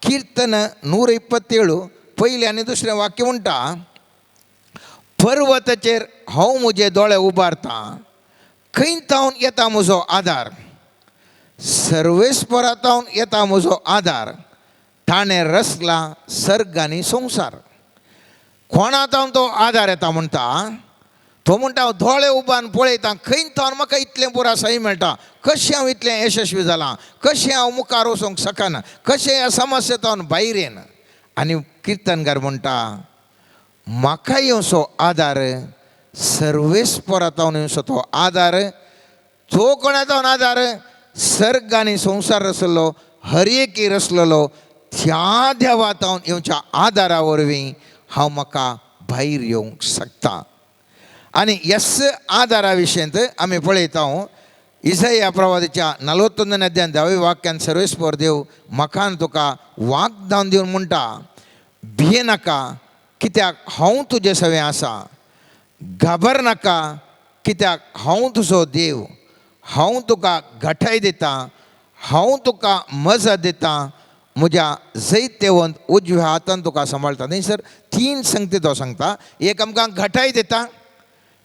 कीर्तन 127 पयलें आनी दुसरें वाक्य म्हणटा, पर्वताचेर हांव म्हजे दोळे उबारतां, खंयतावन येता म्हजो आदार. सर्वेस्परांतावन येता म्हजो आदार. ताणें रचला सर्ग आनी संवसार. कोणातावन तो आदार येता म्हणटा, तो म्हणटा हांव दोळे उबारून पळयता, खंयतावन म्हाका इतलें पुरासाय मेळटा, कशें हांव इतलें यशस्वी जालां, कशें हांव मुखार वचोंक शकना, कशें ह्या समस्येंतावन भायर येन. आनी किर्तनकार म्हणटा, म्हाका येवचो आदार सर्वेस्परांतावन येवचो तो आदार. तो कोणातावन आदार? सर्ग आनी संवसार रचलो, हरएकी रचलेलो त्या देवातावन येवच्या आदारा वरवीं हांव म्हाका भायर येवंक शकता. आनी ह्याच आदारा विशयंत आमी पळयता, इसाया प्रवादीच्या 41 अध्यायान 10 वाक्यान सर्वेस्पर देव म्हाका तुका वाग्दान दिवन म्हणटा, भियेनाका, कित्याक हांव तुजे सवें आसा. घाबरनाका, कित्याक हांव तुजो देव. हांव तुका घटाय दितां, हांव तुका मजत दितां, म्हज्या जैतेवंत उजव्या हातान तुका सांबाळटा. थंयसर 3 संगती तो सांगता. एक आमकां घटाय दिता,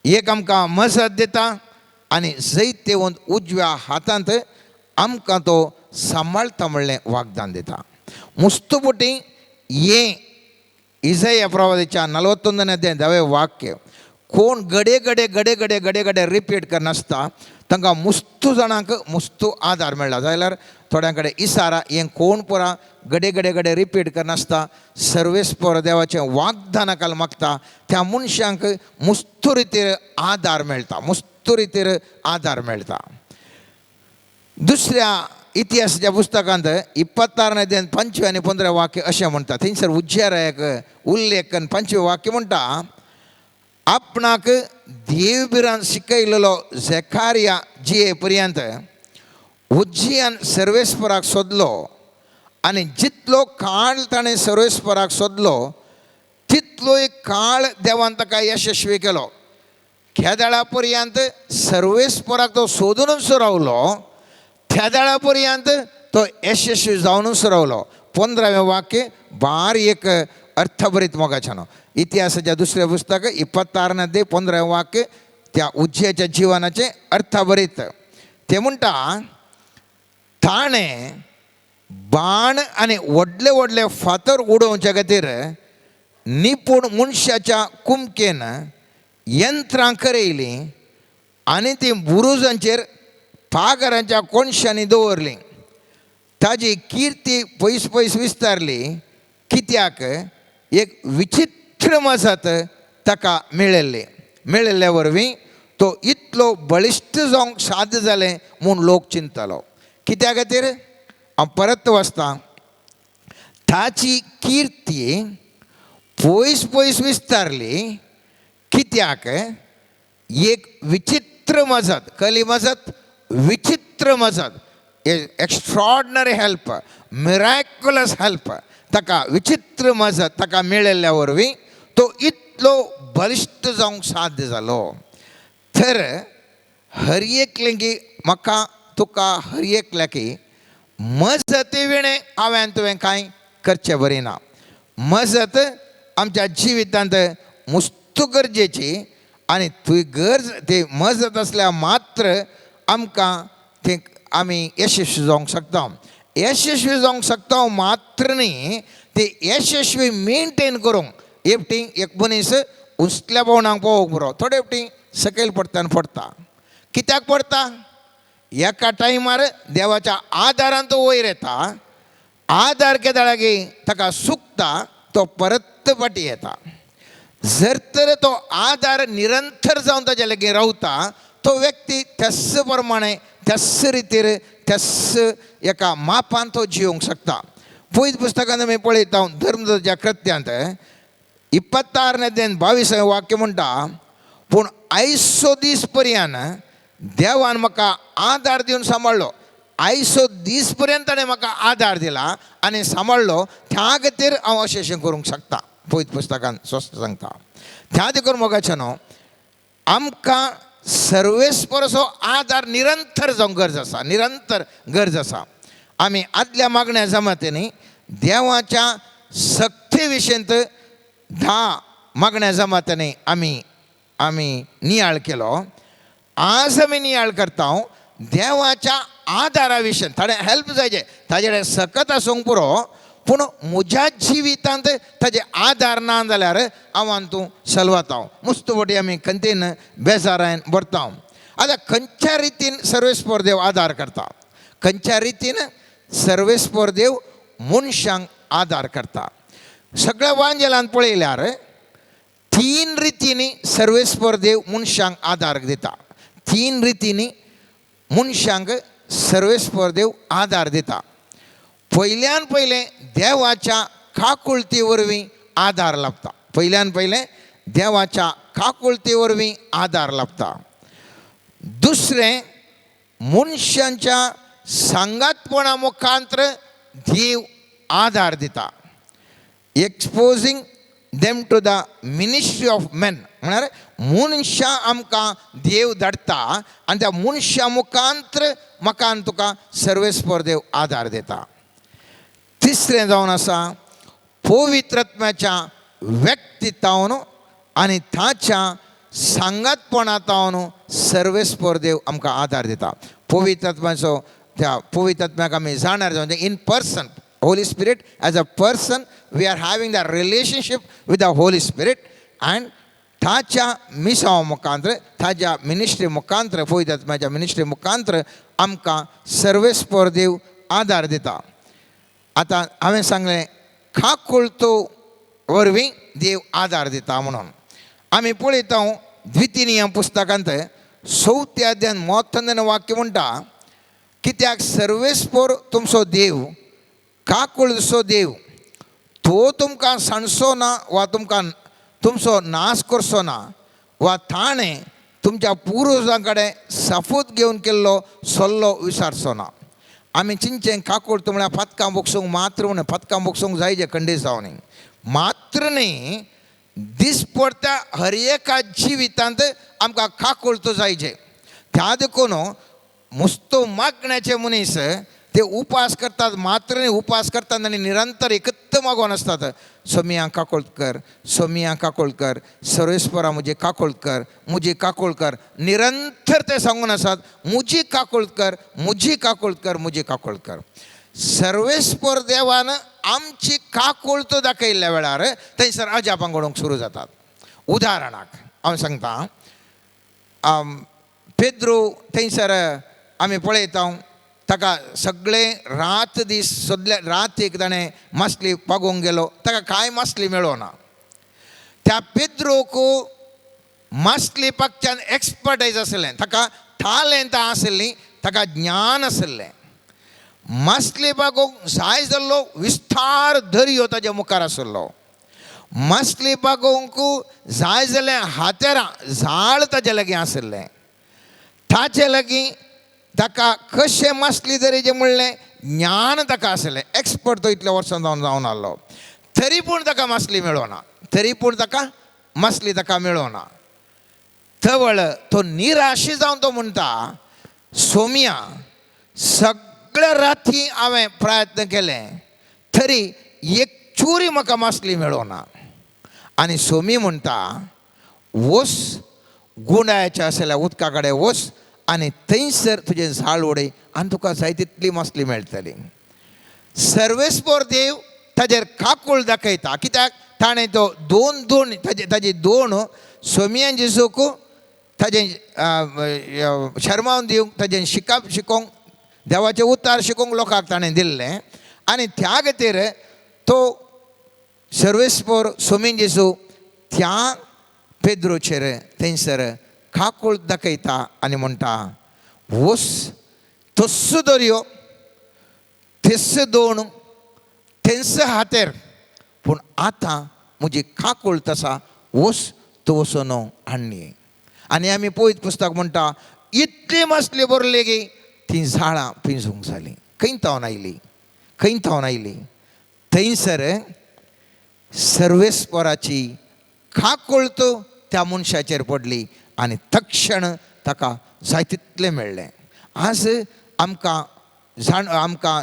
एक आमकां मजत दिता, आनी जैतेवंत उजव्या हातांत आमकां तो सांबाळटा म्हणलें वाग्दान दिता. मुस्तुपटी हें इसाया प्रवादीच्या 41 अध्याय 10 वाक्य कोण घडे घडे रिपीट करनासता तांकां मुस्तू जाणांक मुस्तू आदार मेळ्ळा. जाल्यार थोड्यां कडेन इसारा हें कोण पुरा घडे रिपीट करनासता सर्वेस्पर देवाचें वाग्दानाकाल मागता त्या मनशांक मुस्तू रितीर आदार मेळटा, मुस्तू रितीर आदार मेळटा. दुसऱ्या इतिहासाच्या पुस्तकांत 26 अध्याय 5 आणि 15 वाक्य अशें म्हणटा. थंयसर उज्जाराक उल्लेख करून 5 वाक्य म्हणटा, आपणाक देवबिरान शिकयलेलो झेकारिया जिये पर्यंत उज्जियान सर्वेस्पराक सोदलो आनी जितलो काळ ताणें सर्वेस्पराक सोदलो तितलोय काळ देवान ताका यशस्वी केलो. खेदाळा पर्यंत सर्वेस्पराक तो सोदूनच रावलो, खेदाळा पर्यंत तो यशस्वी जावनूच रावलो. 15वें वाक्य बारीक अर्थभरीत मोगाच्यानो. इतिहासाच्या दुसऱ्या पुस्तक 26 अध्याय 15वें वाक्य त्या उज्जयाच्या जिवनाचे अर्थभरीत. ते म्हणटा, ताणें बाण आनी व्हडले व्हडले फातर उडोवचे खातीर निपूण मनशाच्या कुमकेन यंत्रां करयलीं आनी ती बुरुजांचेर पागरांच्या कोणशांनी दवरलीं. ताजी किर्ती पयस पयस विस्तारली, कित्याक एक विचित्र मजत ताका मेळिल्ल्या वरवीं तो इतलो बळिश्ट जावंक साध्य जालें म्हूण लोक चिंतलो. कित्या खातीर? हांव परत वाचतां. ताची किर्ती पयस पयस विस्तारली, कित्याक एक विचित्र मजत, खली मजत, विचित्र मजत, एक्स्ट्रॉर्डनरी हेल्प, मिराक्युलस हेल्प ताका विचित्र मजत ताका मेळिल्ल्या वरवीं तो इतलो बलिश्ट जावंक साध्य जालो. तर हर एक लेगी म्हाका तुका हर एक लेकी मजती विणे हांवें तुवें कांय करचें बरें ना. मजत आमच्या जिवितांत मुस्त गरजेची आनी तुवें गरज ती मजत आसल्या मात्र आमकां ते आमी यशस्वी जावंक शकता. यशस्वी जावंक शकता मात्र न्ही, ते यशस्वी मेनटेन करूंक एपटी एक मनीस उंचल्या भोंवणाक पोवंक बरो, थोडे एपटी सकयल पडटा आनी पडटा. कित्याक पडटा? एका टायमार देवाच्या आदारान तो वयर येता, आदार केदा लागीं ताका सुकता, तो परत फाटीं येता. जर तर तो आदार निरंतर जावन ताच्या लागीं रावता, तो व्यक्ती त्याच प्रमाणे त्याच रितीर त्याच एका मापान तो जिवंक शकता. पयत पुस्तकांत आमी पळयता धर्मदूताच्या कृत्यांत 26 अध्याय 22 वाक्य म्हणटा, पूण आयचो दीस पर्यंत देवान म्हाका आदार दिवन सांबाळलो. आयचो दीस पर्यंत ताणें म्हाका आदार दिला आनी सांबाळलो, त्या खातीर हांव अशें करूंक शकता. पयत पुस्तकान स्वस्थ सांगता. त्या खातीर मोगाच्यानो आमकां सर्वेस्परचो आदार निरंतर जावंक गरज आसा, निरंतर गरज आसा. आमी आदल्या मागण्या जमातींनी देवाच्या सक्ती विशयंत 10 मागण्या जमातींनी आमी नियाळ केलो. आज आमी नियाळ करता देवाच्या आदारा विशयी. ताणें हेल्प जायचे, ताजे कडेन सकत आसूंक पुरो, पूण म्हज्या जिवितांत ताजे आदार ना जाल्यार हांव तूं सलवता. मुस्तबोटी आमी खंयतीन बेजारान भरता. आतां खंयच्या रितीन सर्वेस्पर देव आदार करता? खंयच्या रितीन सर्वेस्पर देव मनशांक आदार करता? सगळ्या वांजेलांत पळयल्यार 3 रितींनी सर्वेस्पर देव मनशांक आदार दिता. 3 रितींनी मनशांक सर्वेस्पर देव आदार दिता. पयल्यान पयलें देवाच्या काकुळती वरवीं आदार लाभता. पयल्यान पयलें देवाच्या काकुळती वरवीं आदार लाभता. दुसरें, मनशांच्या सांगातपणा मुखांतर देव आदार दिता. Exposing them to the ministry of men. म्हळ्यार मनशां आमकां देव धाडटा आनी त्या मनशां मुखांतर म्हाका आनी तुका सर्वेस्पर देव आदार दिता. तिसरें जावन आसा पवित्रत्म्याच्या व्यक्तित्वान आनी ताच्या सांगातपणांतावन सर्वेस्पर देव आमकां आदार दिता. पवित्रत्म्याचो त्या पवित्रत्म्याक आमी जाणार जावन in person, Holy Spirit as a person, we are having the relationship with the Holy Spirit, and ताच्या मिसांव मुखांतर, ताच्या मिनिस्ट्री मुखांतर, पवित्रत्म्याच्या मिनिस्ट्री मुखांतर आमकां सर्वेस्पर देव आदार दिता. आतां हांवें सांगलें काकुळतो वरवीं देव आदार दिता म्हणून. आमी पळयता द्वितीय पुस्तकांत 4 अध्याय 31 वाक्य म्हणटा, कित्याक सर्वेस्पोर तुमचो देव काकुळसो देव तो तुमकां सांडचो ना वा तुमकां तुमचो नाश करचो ना वा ताणें तुमच्या पुर्वजां कडेन सफूत घेवन केल्लो सल्लो विचारचो ना. आमी चिंचें काकूळ तूं म्हळ्यार पथकां बोगसूंक मात्र म्हणून पथकां बोगसूंक जाय जे खंडीत जावनी मात्र न्ही दिसपडट्या हर एका जिवितांत आमकां काकूळ तो जायचे. त्या देखून मुस्तो मागण्याचे मनीस ते उपास करतात मात्र न्ही उपास करतात आनी निरंतर एकत्त मागोन आसतात. सोमिया काकूळ कर, सोमिया काकूळ कर, सर्वेस्परा मुजी काकूळ कर, मुजी काकूळ कर, निरंतर ते सांगून आसात मुजी काकूळ कर, मुजी काकूळ कर, मुजी काकूळ कर. सर्वेस्पर देवान आमची काकूळ तो दाखयल्ल्या वेळार थंयसर अजापां घडोवंक सुरू जातात. उदाहरणाक हांव सांगता, पेद्रू थंयसर आमी पळयता ताका सगळे रात दीस सोदले रातीक ताणें मासली पागोवंक गेलो, ताका कांय मासली मेळोना. त्या पेद्रूक मासली पागच्यान एक्सपर्टायज आसलें, ताका टालेंट आसली, ताका ज्ञान आसलें. मासली पागोवंक जाय जाल्लो विस्तार दर्यो ताच्या मुखार आसलो. मासली पागोवंक जाय जालें हातेरां झाड ताचे लागीं आसलें. ताचे लागीं ताका कशें मासली धरचें म्हणलें ज्ञान ताका आसलें. एक्सपर्ट तो इतल्या वर्सां जावन आसलो, तरी पूण ताका मासली मेळोना, तरी पूण ताका मासली ताका मेळोना. थवळ तो निराशी जावन तो म्हणटा, सोमिया सगळ्या राती हांवें प्रयत्न केले तरी एक चुरी म्हाका मासली मेळोना. आनी सोमी म्हणटा, वस गुंडाळ्याच्या आसलेल्या उदका कडेन वस आनी थंयसर तुजें झाड उडय आनी तुका जाय तितली मासली मेळटली. सर्वेस्पर देव ताजेर काकूळ दाखयता, कित्याक ताणें तो दोन ताजी दोन सोमियान जेजूक ताजें शर्मावन दिवंक ताजें शिकोवंक देवाचें उतार शिकोवंक लोकांक ताणें दिल्लें. आनी त्या खातीर तो सर्वेस्पर सोमीन जेजू त्या पेद्रूचेर थंयसर काकूळ दाखयता आनी म्हणटा, वस तस्सो दर्यो, तेस्स दोण, तेंस हातेर, पूण आतां म्हजी काकूळ तसा वस तूं वचून हाडणी. आनी आमी पळयत पुस्तक म्हणटा, इतली मासली बरली गी ती झाडां पिंजूंक जालीं. खंय थावन आयली, खंय थावन आयली. थंयसर सर्वेस्पराची काकूळ त्या मनशाचेर पडली आनी तक्षण ताका जाय तितलें मेळ्ळें. आज आमकां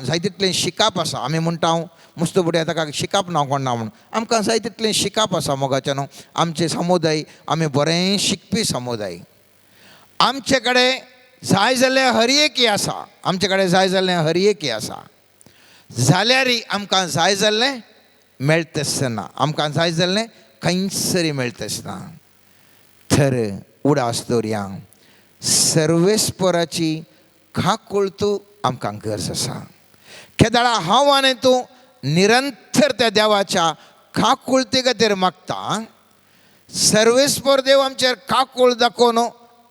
जाय तितलें शिकप आसा. आमी म्हणटा मुस्तबुड्या ताका शिकप ना कोण ना म्हूण. आमकां जाय तितलें शिकप आसा मोगाचें न्हू. आमचे समुदाय आमी बरें शिकपी समुदाय. आमचे कडेन जाय जाल्यार हर एकी आसा, आमचे कडेन जाय जाल्यार हर एकी आसा, जाल्यारय आमकां जाय जाल्लें मेळटेच ना, आमकां जाय जाल्लें खंयसरी मेळटेच ना. तर उडास दवरया, सर्वेस्पराची काकूळ तूं आमकां गरज आसा. केदाळा हांव आनी तूं निरंतर त्या देवाच्या काकुळते खातीर मागता. सर्वेस्पर देव आमचेर काकूळ दाखोवन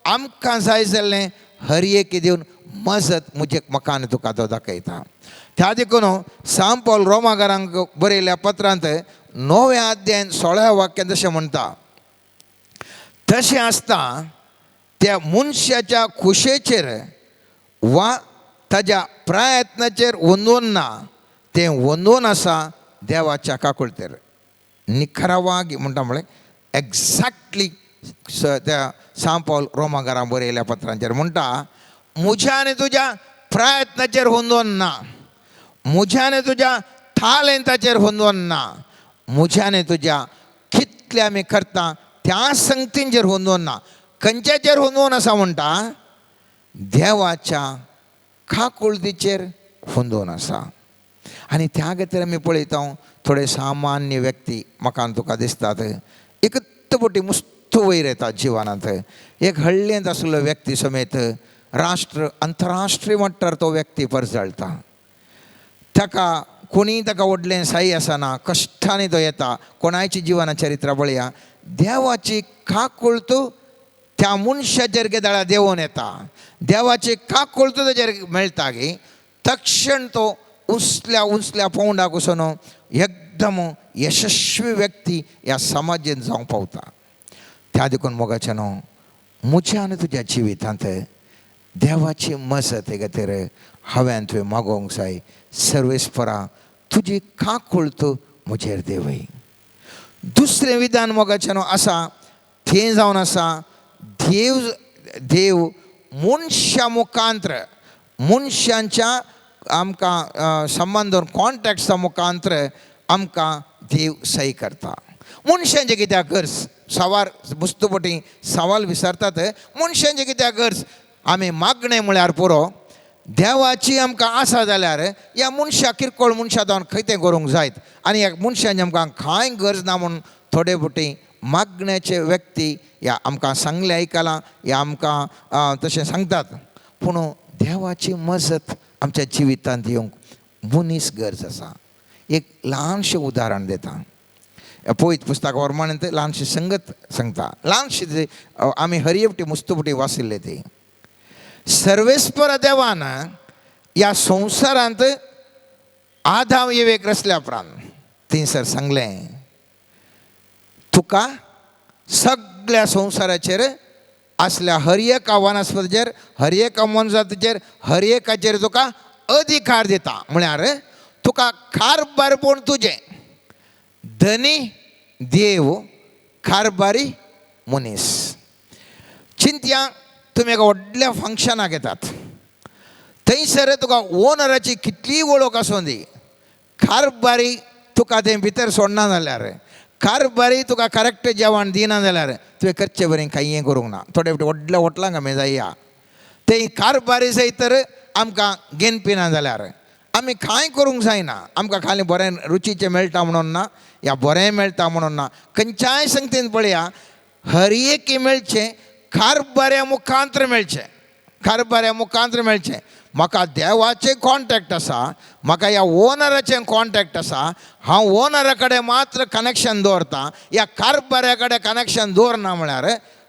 आमकां जाय जाल्लें हर एक दिवन मजत म्हजे मकान तुका तो दाखयता. त्या देखून सांत पौल रोमाकारांक बरयल्ल्या पत्रांत 9व्या अध्यायान 16व्या वाक्यान तशें म्हणटा, तशें आसता त्या मनशाच्या खुशेचेर वा ताच्या प्रयत्नाचेर वंदोन ना, तें वंदोन आसा देवाच्या काकुळतेर. निखरावाग म्हणटा म्हळ्यार एक्झॅक्टली त्या सांत पौल रोमाकारांक बरयल्ल्या पत्रांचेर म्हणटा, म्हज्या आनी तुज्या प्रयत्नाचेर वंदोन ना, म्हज्या आनी तुज्या टालेंटाचेर वंदोन ना, म्हज्या आनी तुज्या कितलें आमी करता त्या संगतींचेर वंदोन ना. खंयच्याचेर वंदोन आसा म्हणटा, देवाच्या काकुळतीचेर वंदोन आसा. आनी त्या खातीर आमी पळयता थोडे सामान्य व्यक्ती म्हाका तुका दिसतात एकत्त पटी मस्त वयर येतात जिवनांत. एक हळ्ळेंत आसलो व्यक्ती समेत राष्ट्र अंतरराष्ट्रीय मट्टार तो व्यक्ती परजळटा. ताका कोणीय ताका व्हडलें साई आसना, कश्टांनी तो येता. कोणाची जिवना चरित्रां पळया, देवाची काकूळ तूं त्या मनशाचेर केदळा देंवोन येता, देवाची काकूळत ताचेर मेळटा गे, तक्षण तो उंचल्या पावंडाक वचून एकदम यशस्वी व्यक्ती ह्या समाजान जावंक पावता. त्या देखून मोगाचें न्हू, म्हज्या आनी तुज्या जिवितांत देवाची मजत हे खातीर हांवें तुवें मागोवंक जाय. सर्वेस्परा तुजी काकूळत म्हजेर देवय. दुसरें विधान मोगाचें न्हू आसा, तें जावन आसा देव मनशा मुखांतर, मनशांच्या आमकां संबंद दवरून कॉन्टॅक्ट्सा मुखांतर आमकां देव सही करता. मनशांचे कित्याक गरज, सवार मुस्तुपटी सवाल विचारतात, मनशांचे कित्याक गरज? आमी मागणें म्हळ्यार पुरो, देवाची आमकां आसा जाल्यार ह्या मनशा किरकोळ मनशा जावन खंय तें करूंक जायत. आनी ह्या मनशांची आमकां कांय गरज ना म्हणून थोडे फावटी मागण्याचे व्यक्ती ह्या आमकां सांगले आयकलां, ह्या आमकां तशें सांगतात. पूण देवाची मजत आमच्या जिवितांत येवंक मनीस गरज आसा. एक ल्हानशें उदाहरण दिता. पळयत पुस्तक वर्मांत ल्हानशी संगत सांगता, ल्हानशी आमी हरियपटी मुस्तुपटी वाचिल्ले ती. सर्वेस्पर देवान ह्या संवसारांत आदाम येवेक रचल्या उपरांत थंयसर सांगलें, तुका सगळ्या संवसाराचेर असल्या हर एका वनस्पतीचेर, हर एका मनजातीचेर, हर एकाचेर तुका अधिकार दिता. म्हळ्यार तुका कारभारपण तुजें. धनी देव, कारभारी मनीस. चिंतया, तुमी एका व्हडल्या फंक्शनाक येतात, थंयसर तुका ओनराची कितलीय वळख आसूं दी, कारभारी तुका थंय भितर सोडना जाल्यार, कारभारी तुका करेक्ट जेवण दिना जाल्यार तुवें करचें बरें कांय करूंक ना. थोडे व्हडल्या हॉटलांक आमी जाया, ते कारभारी जाय तर आमकां घेनपी ना जाल्यार आमी कांय करूंक जायना. आमकां खाली बरें रुचीचें मेळटा म्हणून ना, या बरें मेळटा म्हणून ना, खंयच्याय संगतीन पळया, हर एक मेळचें कारभाऱ्या मुखांतर मेळचें, कारभाऱ्या मुखांतर मेळचें. म्हाका देवाचें कॉन्टॅक्ट आसा, म्हाका ह्या ओनराचें कॉन्टॅक्ट आसा, हांव ओनरा कडेन मात्र कनेक्शन दवरतां, ह्या कारभाऱ्या कडेन कनेक्शन दवरना म्हळ्यार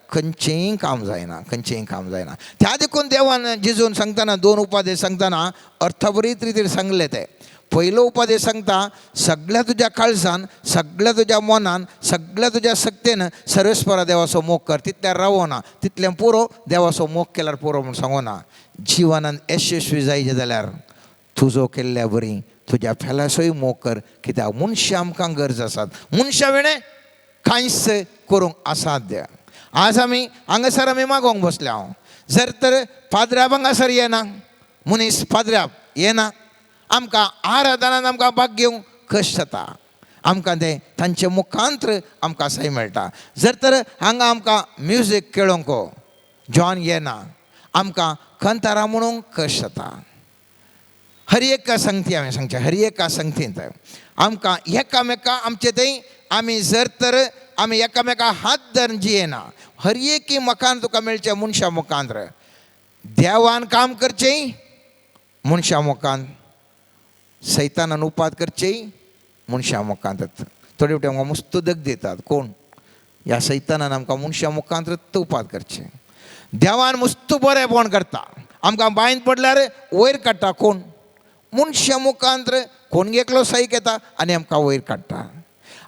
खंयचेंय काम जायना, खंयचेंय काम जायना. त्या देखून देवान जिजून सांगतना 2 उपादेश सांगतना अर्थबरीत रितीन सांगले ते. पयलो उपादेश सांगता, सगळ्या तुज्या काळजान, सगळ्या तुज्या मनान, सगळ्या तुज्या शक्तीन सर्वेस्परा देवाचो मोग कर. तितल्यार रावना, तितलें पुरो, देवाचो मोग केल्यार पुरो म्हूण सांगना. जिवनान यशस्वी जायचें जाल्यार तुजो केल्ल्या बरी तुज्या फेलासोय मोग कर. कित्याक मनशां आमकां गरज आसात, मनशा विणे कांयच करूंक असाध्य. आज आमी हांगासर आमी मागोवंक बसले. हांव जर तर पाद्र्याप हांगासर येना, मनीस पाद्र्याप येना, आमकां आराधनान आमकां भाग घेवंक कश्ट जाता. आमकां ते तांचे मुखांतर आमकां सय मेळटा. जर तर हांगा आमकां म्युजीक केळोंक जॉन येना, आमकां कंतारा म्हणूंक कश्ट जाता. हर एका संगती हांवें सांगचें, हर एका संगतींत आमकां एकामेका आमचे थंय आमी जर तर आमी एकामेका हात धरून जियेना, हर एकी मकान तुका मेळचें मनशा मुखांतर. देवान काम करचें मनशा मुखांत, सैतानान उपाद करचें मनशा मुखांत. थोडे फावटी आमकां मुस्तुदक दितात, कोण? ह्या सैतानान आमकां मनशा मुखांतर उपाद करचें. देवान मुस्तू बरेंपण करता, आमकां बांयंत पडल्यार वयर काडटा, कोण? मनशा मुखांतर. कोण एकलो सैक येता आनी आमकां वयर काडटा.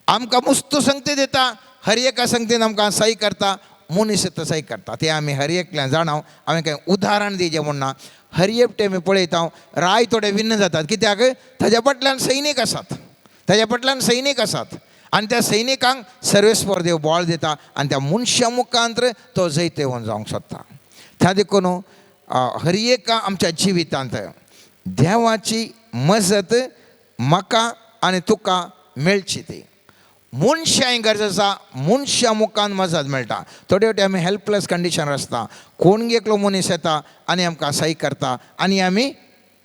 आमकां मुस्तू संगती दिता, हर एका संगतीन आमकां सही करता, मनीस येता सही करता. ते आमी हर एकल्यान जाणाव. हांवें कांय उदाहरण दिवचें म्हणना. हर एकटे आमी पळयता, राय थोडे विन्न जातात. कित्याक? ताज्या फाटल्यान सैनीक आसात, ताज्या फाटल्यान सैनीक आसात. आनी त्या सैनिकांक सर्वेस्पर देव बोळ दिता आनी त्या मनशा मुखांतर तो जैत येवन जावंक सोदता. त्या देखून हर एका आमच्या जिवितांत देवाची मजत म्हाका आनी तुका मेळची. ती मनशांय गरज आसा, मनशा मुखान मजत मेळटा. थोडे फावटी आमी हेल्पलेस कंडिशन आसता, कोण एकलो मनीस येता आनी आमकां सही करता आनी आमी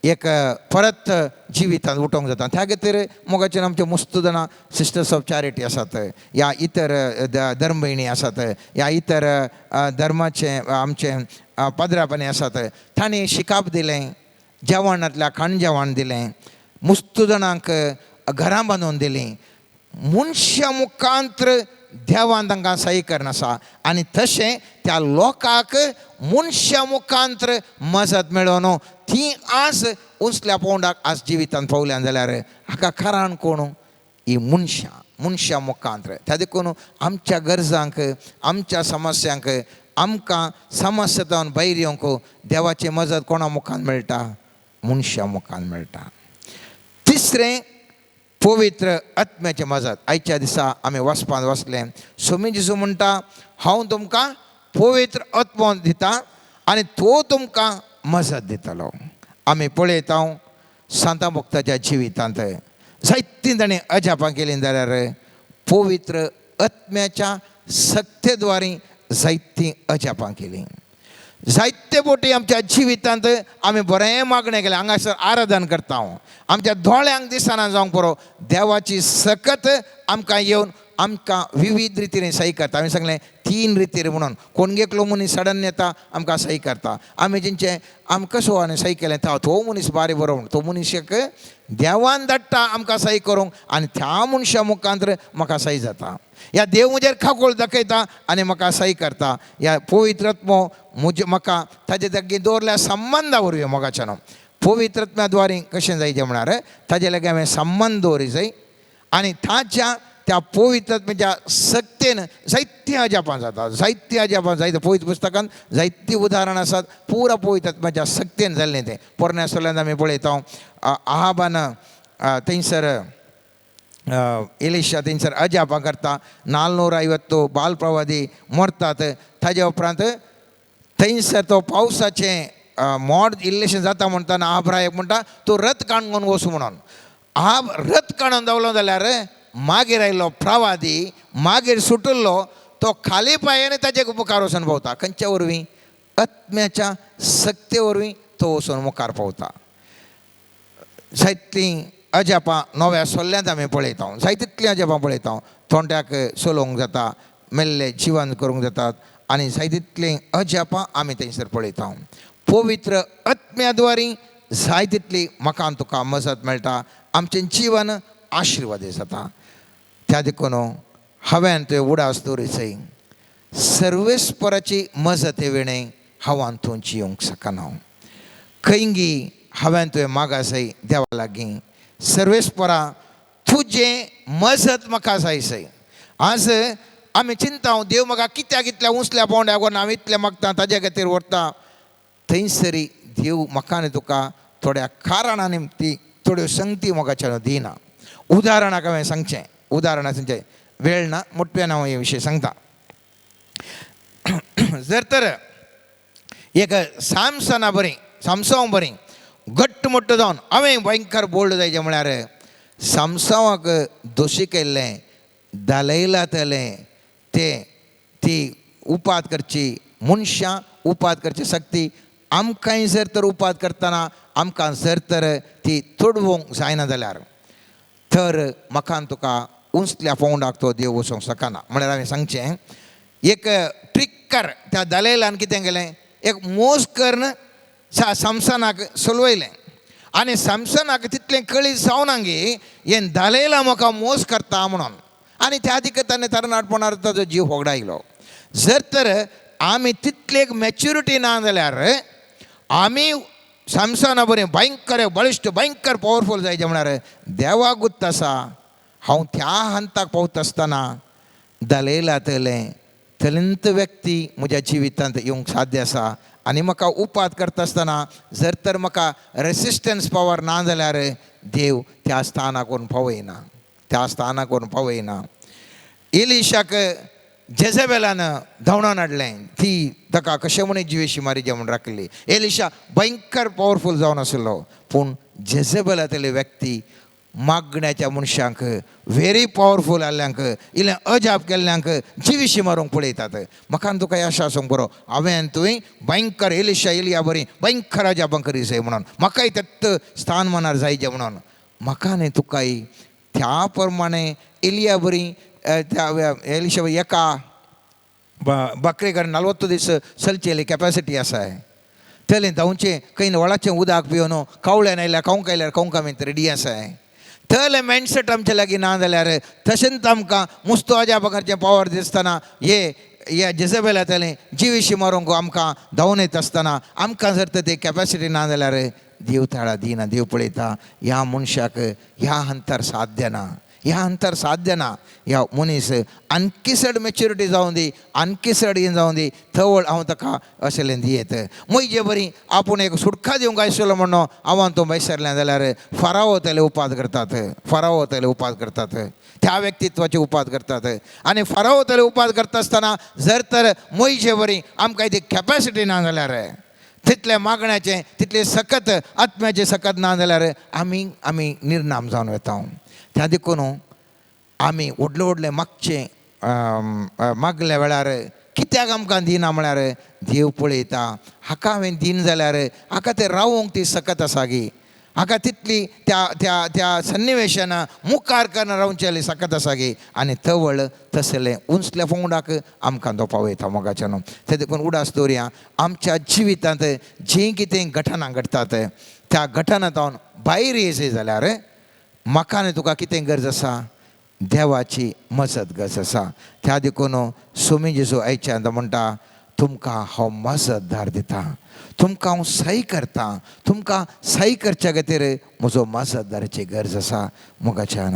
एक परत जिवितांत उठोवंक जाता. त्या खातीर मोगाचेर आमचे मस्त जाणां सिस्टर्स ऑफ चॅरिटी आसात, ह्या इतर धर्म भयणी आसात, ह्या इतर धर्माचे आमचे पाद्रापणी आसात. तांणी शिकाप दिलें, जेवणांतल्या खाण जेवण दिलें, मस्त जाणांक घरां बांदून दिलीं. मनशा मुखांतर देवान तांकां सही करन आसा आनी तशें त्या लोकांक मनशा मुखांतर मजत मेळोन ती आज उंचल्या पोंडाक आज जिवितांत पावल्यान जाल्यार हाका कारण कोण ही मनशा मुखांतर त्या देखून आमच्या गरजांक आमच्या समस्यांक आमकां समस्यान भायर येवंक देवाची मजत कोणा मुखान मेळटा मनशा मुखान मेळटा. तिसरें पवित्र आत्म्याची मजत. आयच्या दिसा आमी वचपांत वचले स्वामी जेजू म्हणटा हांव तुमकां पवित्र आत्मो दिता आनी तो तुमकां मजत दितलो. आमी पळयता सांता भक्ताच्या जिवितांत जायतीं ताणें अजापां केलीं जाल्यार पवित्र आत्म्याच्या सक्ते द्वारे जायतीं अजापां केलीं. जायते फावटी आमच्या जिवितांत आमी बरें मागणें केलें. हांगासर आराधन करता हांव आमच्या दोळ्यांक दिसना जावंक पुरो देवाची सकत आमकां येवन आमकां विविध रितीन सही करता. आमी सांगलें 3 रितीर म्हणून कोण एकलो मनीस सडन येता आमकां सही करता. आमी जेंचे आमकां सुवान सही केलें तो मनीस बारी बरो म्हणून तो मनशाक देवान धाडटा आमकां सही करूंक आनी त्या मनशा मुखांतर म्हाका सही जाता. ह्या देव म्हजेर खाकोळ दाखयता आनी म्हाका सही करता. ह्या पवित्र आत्मो म्हाका ताजे जागी दवरल्या संबंदा वरवीं मोगाच्यान पवित्र आत्म्या द्वारे कशें जायचें म्हळ्यार ताजे लागीं हांवें संबंद दवरी जाय आनी ताच्या त्या पवित्र आत्म्याच्या सक्तेन जायतीं अजापां जाता. जायतीं अजापां जायते पवित्र पुस्तकांत जायतीं उदाहरणां आसात पुरा पवित्र आत्म्याच्या सक्तेन जाल्लें तें. पोरण्या आमी पळयता आहाबान थंयसर एलिशा थंयसर अजापां करता 450 बाल प्रवादी मरतात. ताजे उपरांत थंयसर तो पावसाचें मोड इल्लेशें जाता म्हणटाना आब्रायक म्हणटा तूं रथ काणून वच म्हणून. रथ काणून दावलो जाल्यार मागीर आयलो प्रवादी मागीर सुटल्लो तो खाली पांयानी ताजे मुखार वचून पावता. खंयच्या वरवीं आत्म्याच्या सक्ते वरवीं तो वचून मुखार पावता. जायतीं अजापां नव्या सोल्ल्यांत आमी पळयता. जायतितलीं अजापां पळयता. थोंड्याक सोलोवंक जाता मेल्ले जिवन करूंक जातात आनी जायतितलीं अजापां आमी थंयसर पळयता. पवित्र आत्म्या द्वारे जाय तितली म्हाका आनी तुका मजत मेळटा. आमचें जिवन आशिर्वादी जाता. त्या देखून हांवें तुवें उडास दवरिचय सर्वेस्पराची मजत वेणे हांवान तूं जियोंक शकना. खंयगी हांवें तुवें मागासय देवा लागीं सर्वेस्परा तुजें मजत म्हाका जायसय. आज आमी चिंता देव म्हाका कित्याक इतल्या उंचल्या पोंड्याक व्हरून हांव इतलें मागता ताजे खातीर व्हरता. थंयसरी देव म्हाका आनी तुका थोड्या कारणांनी ती थोड्यो संगती मोगाच्यान दिना. उदाहरणाक हांवें सांगचें उदाहरणां सांगचें वेळ ना मुठप्यान हांव हे विशय सांगता. जर तर एक सामसोन बरी घट्ट मोट्ट जावन हांवें भयंकर बोल्ड जायचें म्हळ्यार सामसोनाक दोशी केल्लें दलयलातलें ती उपात करची मनशां उपात करची सक्ती आमकांय जर तर उपात करतना आमकां जर तर ती तोडवंक जायना जाल्यार तर म्हाका आनी तुका उंचल्या पोंडाक तो देव वचोंक शकना. म्हळ्यार हांवें सांगचें एक ट्रिक्कर त्या दलयलान कितें केलें एक मोज करून सामसनाक सोलवयलें आनी सामसनाक तितलें कळीत जावना गे हें दलयला म्हाका मोज करता म्हणून आनी त्या खातीर ताणें तरणाटपणान ताजो जीव होगडायलो. जर तर आमी तितले मॅच्युरिटी ना जाल्यार आमी सामसना बरें भयंकर बळिश्ट भयंकर पॉवरफूल जायचें म्हळ्यार देवाक गुत्त आसा. हांव त्या हंताक पावता आसतना दलयलातलें तलंत व्यक्ती म्हज्या जिवितांत येवंक साध्य आसा आनी म्हाका उपात करता आसतना जर तर म्हाका रेसिस्टन्स पावर ना जाल्यार देव त्या स्थानाक व्हरून पावयना. एलिशाक जेजेबेलान धांवडावन हाडलें ती ताका कशें म्हूण जिवेशी मारी म्हूण राखली. एलिशा भयंकर पॉवरफूल जावन आशिल्लो पूण जेजेबेलातले व्यक्ती मागण्याच्या मनशांक व्हेरी पॉवरफूल आसल्यांक इल्लें अजाप केल्ल्यांक जिवीशी मारूंक पळयतात. म्हाका आनी तुका आशा आसूंक बरो हांवें तुवें भयंकर एलिया बरी भयंकर अजापां करी जाय म्हणून म्हाकाय तेत स्थान मनार जायचें म्हणून म्हाका आनी तुकाय त्या प्रमाणे एलिया बरी त्या एलिशा एका बकरेकार 40 दीस चलचेली कॅपेसिटी आसा. तेलें धांवचें खंय व्हळाचें उदक पिवन कावळ्यान आयल्यार खावंक आयल्यार खावंक हांवें रेडी आसा. थल मेंडसेट आमचे लागीं ना जाल्यार तशेंच आमकां मुस्तो अजापाकारचें पावर दिसतना ह्या जेजबेलांतलें जिवीशी मारूंक आमकां धांवन येत आसतना आमकां जर तर ती कॅपॅसिटी ना जाल्यार देव ताळा दिना. देव पळयता ह्या मनशाक ह्या अंतर साध्य ना, ह्या अंतर साध्य ना. ह्या मनीस आणकी चड मॅच्युरिटी जावं दी, आणकी चड हें जावं दी, थवळ हांव ताका अशें दियेत. म्हणजे बरी आपूण एक सुटका दिवंक आशिल्लो म्हणून हांवां तो मैसरलें जाल्यार फराव तेले उपाद करतात, फराव तेले उपाद करतात, त्या व्यक्तित्वाचे उपाद करतात. आनी फराव तेले उपाद करता आसतना जर तर मोयचे बरी आमकां ती कॅपॅसिटी ना जाल्यार, तितले मागण्याचे तितले सकत आत्म्याचे सकत ना जाल्यार आमी निर्नाम जावन वता. त्या देखून आमी व्हडले व्हडले मागल्या वेळार कित्याक आमकां दिना म्हळ्यार देव पळयता हाका हांवें दिन जाल्यार हाका तें रावोंक ती सकत आसा गी, हाका तितली त्या त्या त्या सन्निवेशान मुखार करना रावचेली सकत आसा गे. आनी थवळ तसलें उंचल्या फोंडाक आमकां तो पावयता मोगाच्यान. ते देखून उडास दवरया आमच्या जिवितांत जें कितें घटना घडटात त्या घटनांतून भायर येयचें जाल्यार म्हाका आनी तुका कितें गरज आसा? देवाची मजत गरज आसा. त्या देखून स्वामी जेजू आयच्यान म्हणटा तुमकां हांव मजतदार दिता, तुमकां हांव सही करता, तुमकां सही करच्या खातीर म्हजो मजतदाराची गरज आसा. मोगाच्यान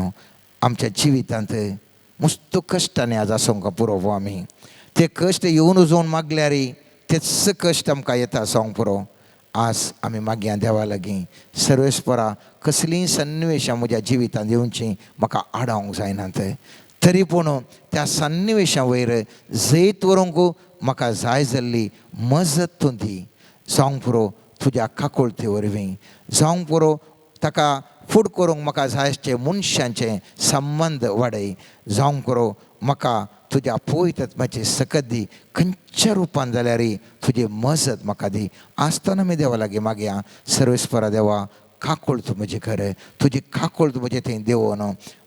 आमच्या जिवितांत मस्त कश्टांनी आज आसूंक पुरो आमी. ते कश्ट येवन वचून मागल्यार तेच कश्ट आमकां येता सांग पुरो. आज आमी मागया देवा लागीं सर्वेस्परा कसलींय सन्निवेशां म्हज्या जिवितांत येवची म्हाका आडावंक जायनात. तरी पूण त्या सन्निवेशां वयर जैत व्हरूंक म्हाका जाय जाल्ली मजत तूं दी. जावंक पुरो तुज्या काकुळते वरवीं, जावंक पुरो ताका फूड करूंक म्हाका जाय आसचे मनशांचे संबंद वाडय, जावंक पुरो म्हाका तुज्या पवित्र आत्म्याची सकत दी. खंयच्या रुपान जाल्यार तुजी मजत म्हाका दी. आसतना आमी देवा लागीं मागया सर्वेस्परा देवा काकूळ तूं म्हजें घर, तुजी काकूळ तूं म्हजें थंय देवून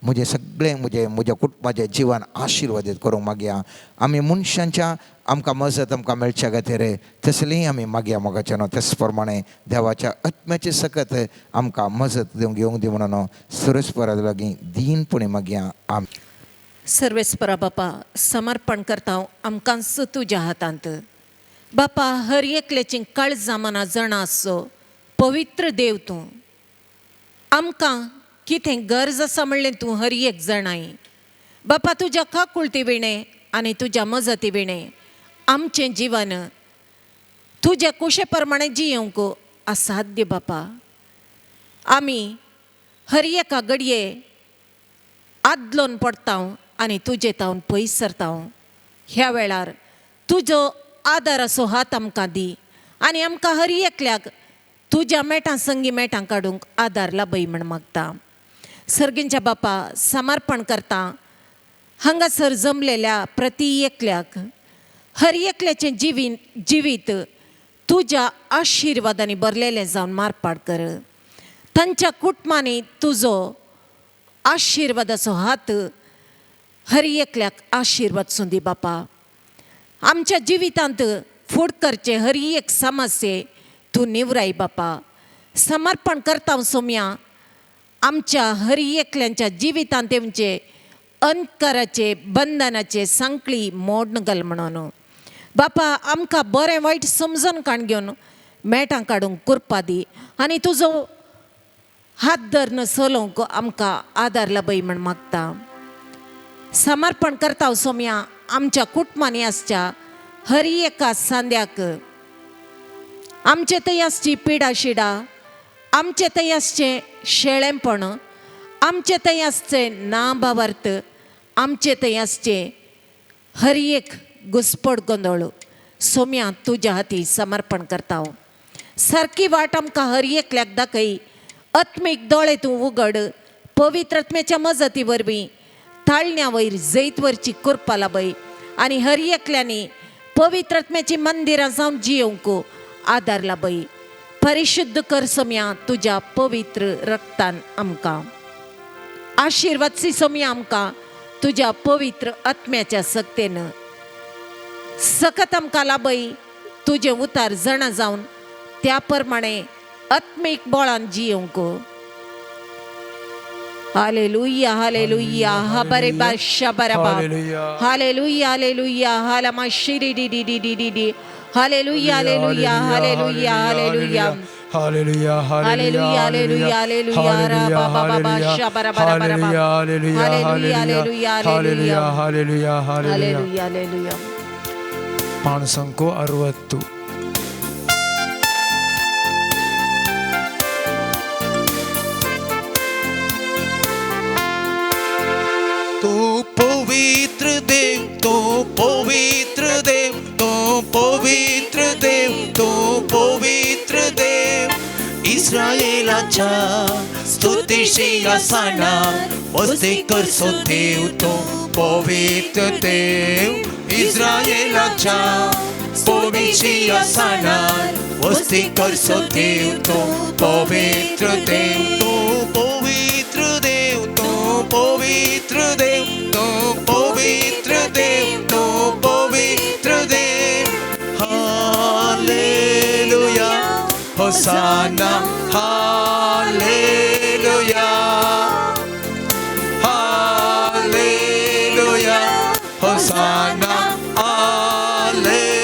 म्हजें सगळें म्हज्या कुटुंबाचें जिवन आशिर्वादीत करूंक मागया. आमी मनशांच्या आमकां मजत आमकां मेळच्या खातीर तसलीं आमी मागया मोगाच्यान. तेच प्रमाणे देवाच्या आत्म्याचे सकत आमकां मजत दिवंक येवंक दी म्हणून सर्वेस्परा लागीं दीनपणी मागया. सर्वेस्परा बापा समर्पण करता हांव आमकांच तुज्या हातांत. बापा हर एकल्याची काळजां मनां जाणा आसो पवित्र देव तूं. आमकां कितें गरज आसा म्हणलें तूं हर एक जाणाय. बापा तुज्या काकुळती विणें आनी तुज्या मजती विणें आमचें जिवन तुज्या कुशे प्रमाणे जियोंक असाध्य बापा. आमी हर एका घडये आदलोन पडटा आनी तुजे तावन पयस सरता. ह्या वेळार तुजो आदार असो हात आमकां दी आनी आमकां हर एकल्याक तुज्या मेटां संगी मेटां काडूंक आदार लाभय म्हण मागता. सर्गींच्या बापा समर्पण करता हांगासर जमलेल्या प्रति एकल्याक हर एकल्याचें जिवीत तुज्या आशिर्वादांनी भरलेलें जावन मारपाड कर. तांच्या कुटुंबांनी तुजो आशिर्वादाचो हात हर एकल्याक आशिर्वाद सुंदी बापा. आमच्या जिवितांत फूड करचे हर एक समस्ये तूं निवराय बापा. समर्पण करता हांव सोम्या आमच्या हर एकल्यांच्या जिवितांत तेंचे अंतकाराचे बंधनाचे सांकळी मोडन घाल म्हणून बापा. आमकां बरें वायट समजून काण घेवन मेटां काडूंक कुरपा दी आनी तुजो हात धरून चलोवंक आमकां आदार लाभय म्हण मागता. समर्पण करता हांव सोम्या आमच्या कुटुंबांनी आसच्या हर एका सांद्याक आमचे थंय आसची पिडा शिडा, आमचे थंय आसचें शेळेंपण, आमचे थंय आसचें ना भावार्थ, आमचे थंय आसचें हर एक घुसपड गोंदळ सोम्या तुज्या हाती समर्पण करता हांव. सारकी वाट आमकां हर एकल्याक दाखय. आत्मीक दोळे तूं उगड. पवित्र आत्म्याच्या मजती वरवीं ताळण्या वयर जैत वरची कुरपा लाभय आनी हर एकल्यांनी पवित्र आत्म्याची मंदिरां जावन जियोंक आदार लाभय. परिशुद्ध कर सोम्या तुज्या पवित्र रक्तान आमकां. आशिर्वाद सोम्या आमकां तुज्या पवित्र आत्म्याच्या सक्तेन सकत आमकां लाभय. तुजें उतार जाणा जावन त्या प्रमाणे आत्मीक बळान जियोंक Hallelujah, hallelujah. Habare ba shabaraba. Hallelujah. Hallelujah, hallelujah. Halama shiri di di di di di di. Hallelujah, hallelujah, hallelujah, hallelujah. Hallelujah, Hallelujah, hallelujah, hallelujah. Ra ba ba ba shabara bara bara ba. hallelujah, Hallelujah, hallelujah, hallelujah. hallelujah, hallelujah. Hallelujah, hallelujah. ಮಾನಸಂಕೋ 60. तू पवित्र देव, तू पवित्र देव, तू पवित्र देव, तू पवित्र देव. इस्रायेलाच्या स्तुतीशी असणार वस्ती करसो देव, तो पवित्र देव. इस्रायेलाच्या स्तुतीशी असणार वस्ती करसो देव, तो पवित्र देव. तो पवित्र देव, तो पवित्र देव, तो पवित्र देव, तो पवित्र देव. हालेलुया, होसाना, हालेलुया, हालेलुया, होसाना, हालेलुया.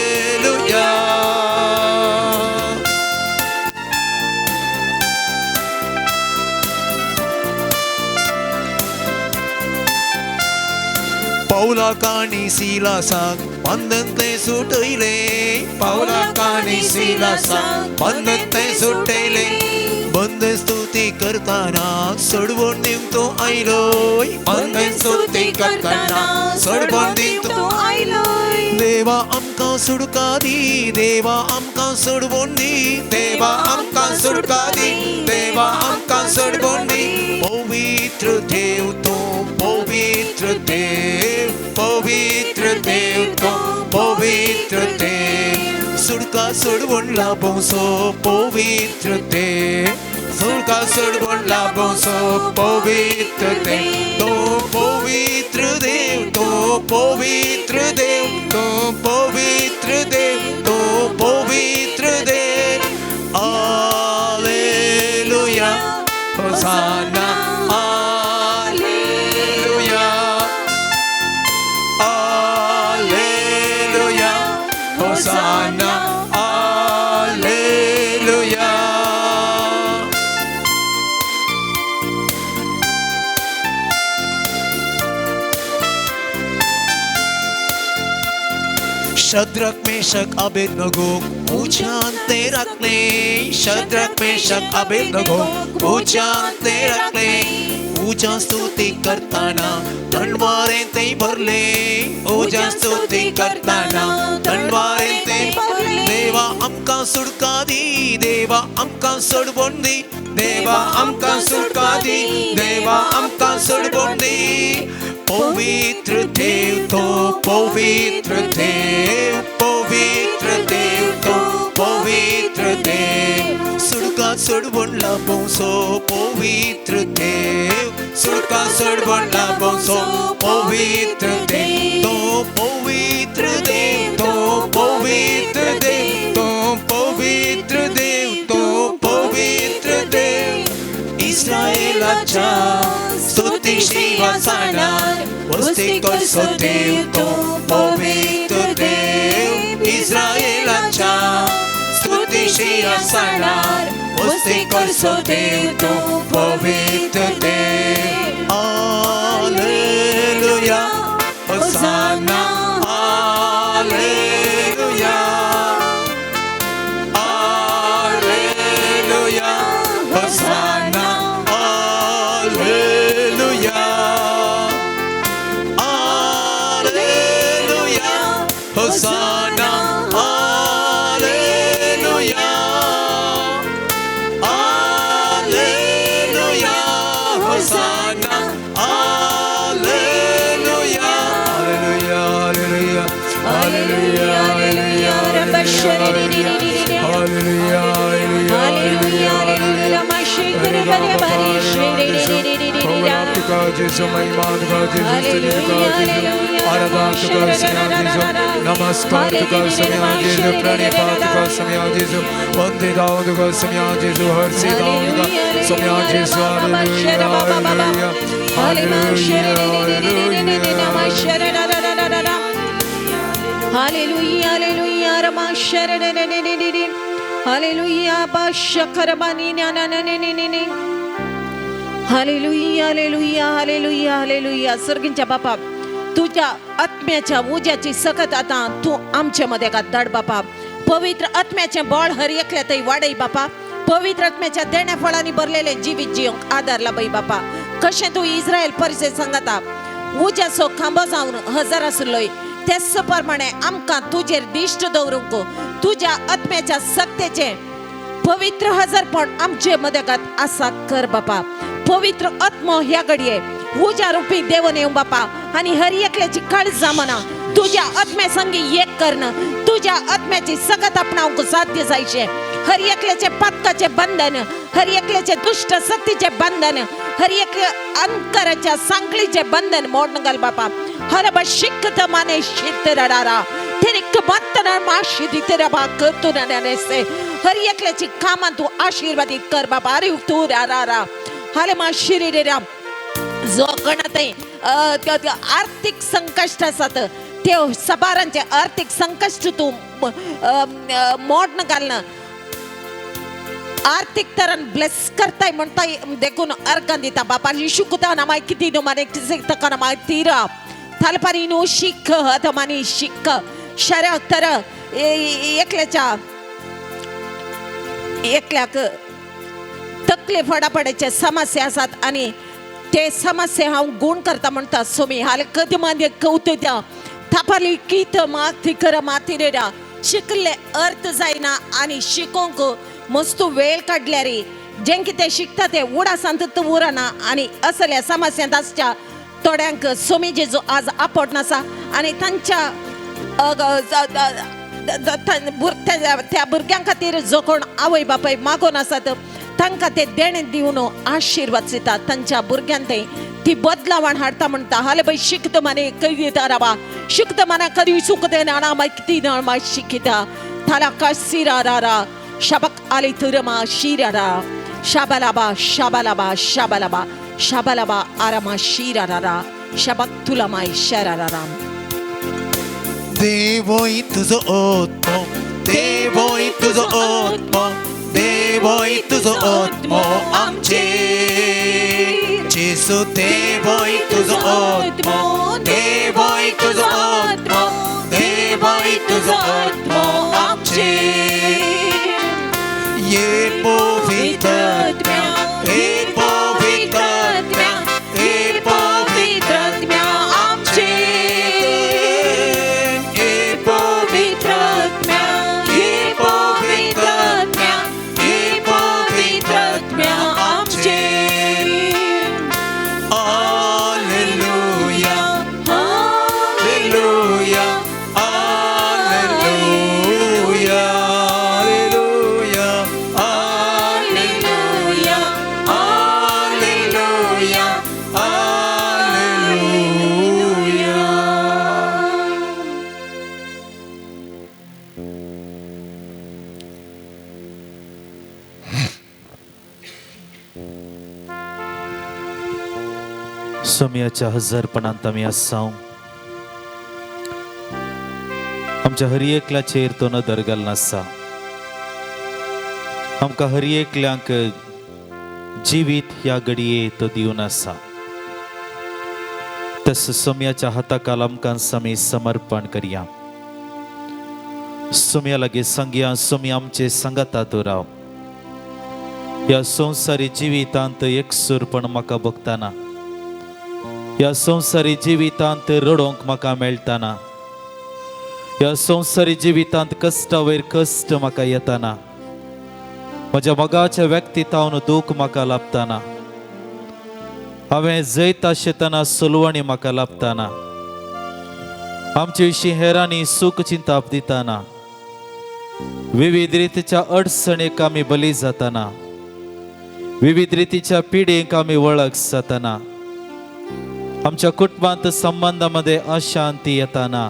पौला कानी सिलासाक बंधनते सुटैले, पौला कानी सिलासाक बंधनते सुटैले. बंधन स्तुती करताना सोडवून निघतो आयलोय, बंधन स्तुती करताना सोडवून निघतो आयलोय. देवा आमका सुडका दी, देवा आमका सोडवून दी, देवा आमका सुडका दी, देवा आमका सोडवून दी. पवित्र देव, तो पवित्र देव, पवित्र देव, तो पवित्र देव. सुडका सोडवून लाभोसो पवित्र देव, सुडका सोडवून लाभोसो पवित्र देव. तो पवित्र देव, तो पवित्र देव, तो पवित्र देव, तो पवित्र देव. हालेलुया, होसाना, हालेलुया, हालेलुया, होसाना, हालेलुया. शद्रक मेशक अबेदनगो ऊंचा अंते रखले, शद्रक मेशक अबेदनगो ऊंचा अंते रखले. ऊंचा स्तुती करताना तलवारें ते भरले, ऊंचा स्तुती करताना तलवारें ते भरले. देवा आमका सुडका दी, देवा आमका सोडवून दी, देवा आमका सुडका दी, देवा आमका सोडवून दी. पवित्र देव, तो पवित्र देव, पवित्र देव, तो पवित्र देव. सुडका सोडवून लाभोसो पवित्र देव, सुडका सोडवून लाभोसो पवित्र देव. तो पवित्र देव, तो पवित्र देव, तो पवित्र देव, तो पवित्र देव. इस्रायेलाच्या स्तुतीशी वाचणार वस्ती करसो देव, तो पवित्र देव. इस्रायेलाच्या स्तुतीशी वाचणार वस्ती करसो देव, तो पवित्र देव. हालेलुया, होसाना, हालेलुया, हालेलुया, होसाना, हालेलुया, हालेलुया, होसाना, हालेलुया, हालेलुया, होसाना, हालेलुया. हालेलुया, हालेलुया, हालेलुया, हालेलुया, हालेलुया, हालेलुया. आपका जैसे महिमान का जैसे स्तुति का जैसे आराधना तुका समया जेजू नमस्कार तुका समया जेजू प्रणिपात तुका समया जेजू वंदे दाव तुका समया जेजू हरसे दाव तुका समया जेजू हालेलुया हालेलुया हालेलुया हालेलुया रमा शरणेनेनेनेने हालेलुया बाशकरबानी नानानेनेने हालेलुया हालेलुया हालेलुया हालेलुया सर्गिंच्या बापा तुझ्या आत्म्याच्या उज्याची सकत आता तू आमच्या मध्ये का धाड बापा पवित्र आत्म्याचे बळ हर एकल्यातही वाढई बापा पवित्र आत्म्याच्या देण्या फळांनी भरलेले जीवित जीवक आधारला बाई बापा कशे तू इस्रायल परिचय सांगता उज्याचो खांबो जावन हजार आसलोय त्याच प्रमाणे आमकां तुजेर दिश्ट दवरूंक तुझ्या आत्म्याच्या सक्तेचे पवित्र हजरपण आमचे मदगात आसा कर बापा पवित्र आत्मो ह्या घडये उज्या रूपी देवन येऊ बापा आणि हर एकल्याची काळजी जामना तुझ्या आत्म्या संगी एक करणं तुझ्या आत्म्याची सकत आपणावंक साध्य जायचे हर एकल्याचे पातकाचे बंधन हर एकल्याचे दुष्ट शक्तीचे बंधन हर एक अंकराच्या सांकळीचे बंधन मोडन घाल बापा हर बशिकत माने शितरारा तिरिक बत्तन माशी दितरा बा करतो ननेसे हर एकल्याची कामा तू आशीर्वादित कर बापा अरे तू रारा हाले मा शिरीरा जो गणतय आर्थिक संकष्ट असत ते सबारांचे आर्थिक संकष्ट तू मोडन घालणं आर्थिक तरन ब्लेस करताय म्हणताय देखून अर्घ दिता बापा शिकुता नामाय किती नो माने किसे तका नामाय तीरा थालपारी नो शिक हतमानी शिक शर तर एकल्याच्या एकल्याक तकलीफ फडाफडाचे समस्या असतात आणि ते समस्या हांव गुण करता म्हणटा सोमी हाल कधी माने कौतुत्या थापाली कीत माथी कर माथी रेडा शिकले अर्थ जायना आणि शिकोंक मस्तू वेळ काढल्या रे जेंकी ते शिकता ते उडा सांत उरना आणि असल्या समस्या आसच्या थोड्यांक सोमी जेजू आज आपट नसा आणि तांच्या त्या भुरग्यां खातीर जो कोण आवय बापाय मागोन आसात तांकां ते देणे दिवन आशीर्वाद दिता तांच्या भुरग्यांक ती बदलावण हाडटा म्हणटा हाले बाई शिकत माने कधी राबा शिकत माना कधी सुकते नाना माहिती ना शिकिता थाला कसिरा रारा शबक आली तुरमा शिरारा शाबालाबा शाबालाबा शाबालाबा शाबालाबा आरामा शिरारा शबक तुलमाय शराराम देवोय तुझो आत्मा देवोय तुझो आत्मा देवोय तुझो आत्मा आमचे जेसू देवोय तुझो आत्मा देवोय तुझो आत्मा देवोय तुझो आत्मा आमचे ये पवित्र आत्मा ये पवित्र आत्मा ये पवित्र आत्मा आमचे ये पवित्र आत्मा ये पवित्र आत्मा ये पवित्र आत्मा आमचे हालेलुया हालेलुया हालेलुया हालेलुया हालेलुया हालेलुया सोम्याच्या हजरपणांत आमी आसां आमच्या हर एकल्याचेर तो नदर घालून आसा आमकां हर एकल्यांक जिवीत ह्या घडये तो दिवन आसा तस सोम्याच्या हाताखाल आमकां आमी समर्पण करया सोम्या लागी सांगया सोमी आमचे संगतात राव ह्या संवसारी जिवितांत एकसूरपण म्हाका भोगताना ह्या संवसारी जिवितांत रडोंक म्हाका मेळटाना ह्या संवसारी जिवितांत कश्टा वयर कश्ट म्हाका येताना म्हज्या मोगाच्या व्यक्तीत हांव दूख म्हाका लाभताना हांवें जैत आशेतना सुलवणी म्हाका लाभताना आमचे विशीं हेरांनी सूख चिंताप दिताना विविध रितीच्या अडचणीक आमी बली जाताना विविध रितीच्या पिडेक आमी वळख जाताना आमच्या कुटुंबात संबंधामध्ये अशांती येताना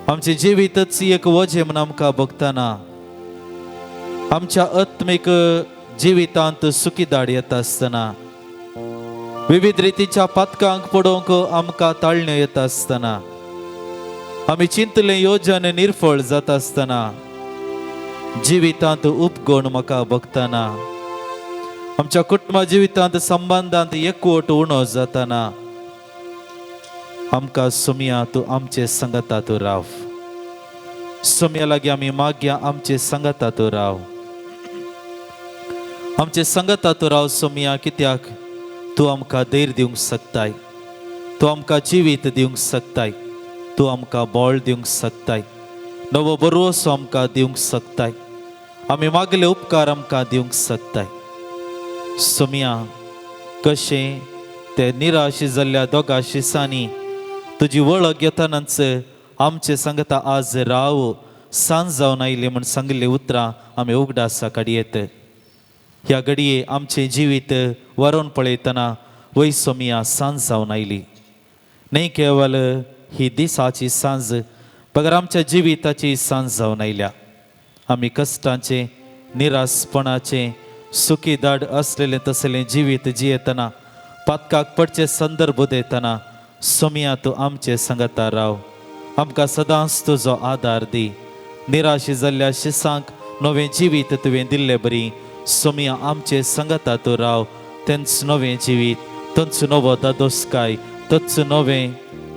आमचे जिवीतच एक वजे म्हणून आमकां भोगताना आमच्या आत्मिक जिवितांत सुखीदाड येता आसतना विविध रितीच्या पातकांक पडोवंक आमकां ताळण्यो येता आसतना आमी चिंतले योजन निर्फळ जाता आसतना जिवितांत उपगोण म्हाका भोगताना आमच्या कुटुंबा जिवितांत संबंधांत एकवट उणो जाताना आमकां सुमया तूं आमचे संगता तूं राव. सुमया लागीं आमी मागया आमचे संगता तूं राव. आमचे संगता तूं राव सुमया, कित्याक तूं आमकां धैर्य दिवंक शकताय, तूं आमकां जिवीत दिवंक शकताय, तूं आमकां बोळ दिवंक शकताय, नवो भरवोसो आमकां दिवंक शकताय, आमी मागले उपकार आमकां दिवंक शकताय. सुमया, कशें ते निराश जाल्ल्या दोगा शिसांनी तुजी वळख घेतानाच आमचे सांगता आज राव सांज जावन आयली म्हण सांगले उतरां आमी उगडासा काडयेत. ह्या घडये आमचे जिवीत वरोन पळयतना वय सुमया सांज जावन आयली. न्ही केवल ही दिसाची सांज, बगर आमच्या जिविताची सांज जावन आयल्या. आमी कश्टांचे, निरासपणाचे, सुखीदाड असलेले तसले जिवीत जियेतना पातकाक पडचे संदर्भ देतना सुमया तूं आमचे सांगता राव. आमकां सदांच तुजो आदार दी. निराश जाल्ल्या शिसांक नवें जिवीत तुवें दिल्लें बरी. सुमया आमचे सांगता तूं राव. तेंच नवें जिवीत, तंच नवो दादोसकाय, तंच नवें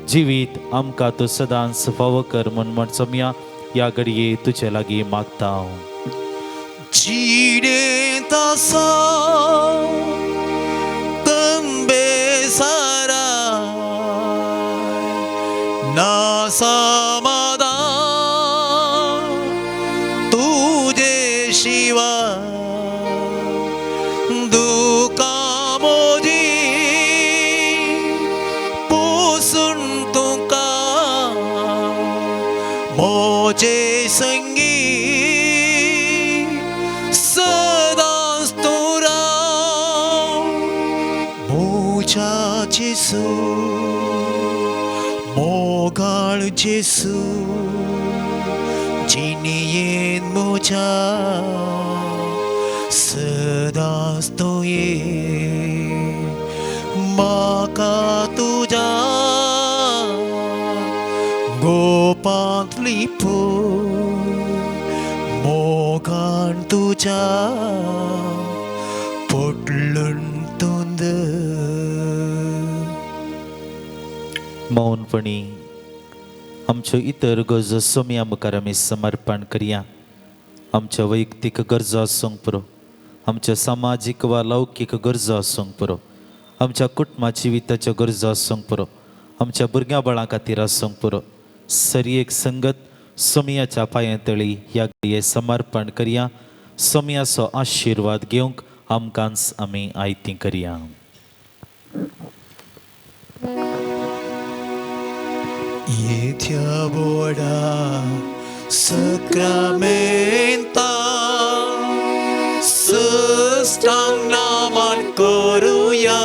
जिवीत आमकां तूं सदांच फावो कर म्हण सुमया ह्या घडये तुजे लागीं मागता हांव. जिणेंतासा तंबे सारा ना समाधान तुझे शिवा दुका मोदी पोसून तुका मोजे संगी सदांच तूं राव. मोच्या जेसू, मोगाळ जेसू, जिणयेन मोच्या सदांच तूं ये. म्हाका तुज्या गोपांतली पळय मोगान तुज्या पोटलून तुंद. मौनपणी आमच्यो इतर गरजो सुमया मुखार आमी समर्पण करया. आमच्या वैयक्तीक गरजो आसूंक पुरो, आमच्या सामाजीक वा लौकीक गरजो आसूंक पुरो, आमच्या कुटुंबाची जिविताच्यो गरजो आसूंक पुरो, आमच्या भुरग्यां बाळां खातीर आसूंक पुरो. सरी एक संगत सुमयाच्या पांयां तळी ह्या घडये समर्पण करया. सुमयाचो आशिर्वाद घेवंक आमकांच आमी आयती करया. येत्या बोडा सक्रामेंता सष्टांग नामान करूया.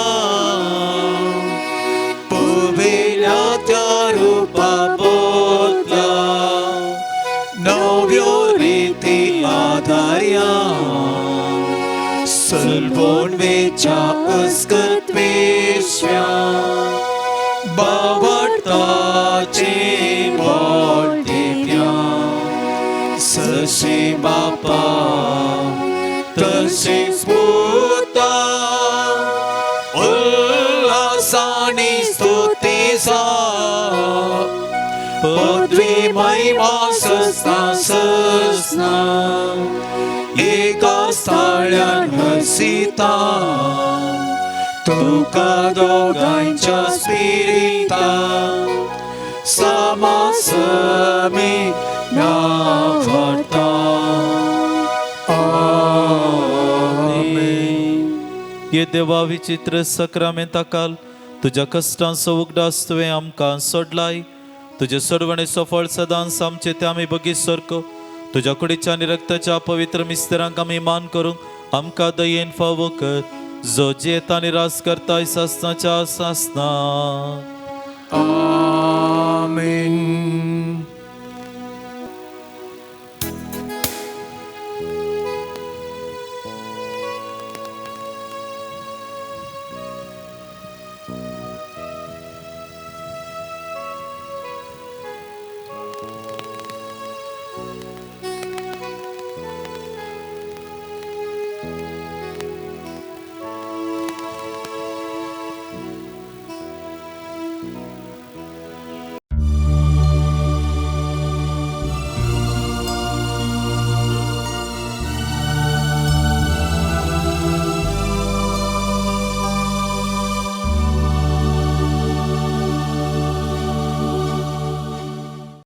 पविल्या त्या रूपा बोतला नव्यो रीती आधार्या. सलबोन वेच्या अस्कत पेशव्या बावटाचे बोट दिव्या. सशी बापा तशीच पुता उल्हासानी स्तुतीचा. पदवी महिमा ससना एका स्थळ्यान हसिता. तुका दोगांच्या स्पिरिता समासमी नावता. ये देवा विचित्र सक्रामेंताकाल तुझ्या कष्टांचो उगडास तुवें आमकां सोडलाय. तुजे सोडवणेचो फळ सदांच आमचे ते आमी बगी सरको. तुज्या कुडीच्या आनी रक्ताच्या पवित्र मिस्त्रांक आमी मान करूंक आमकां दयेन फावो कर. जो जेता निराश करता सासनाच्या सासना.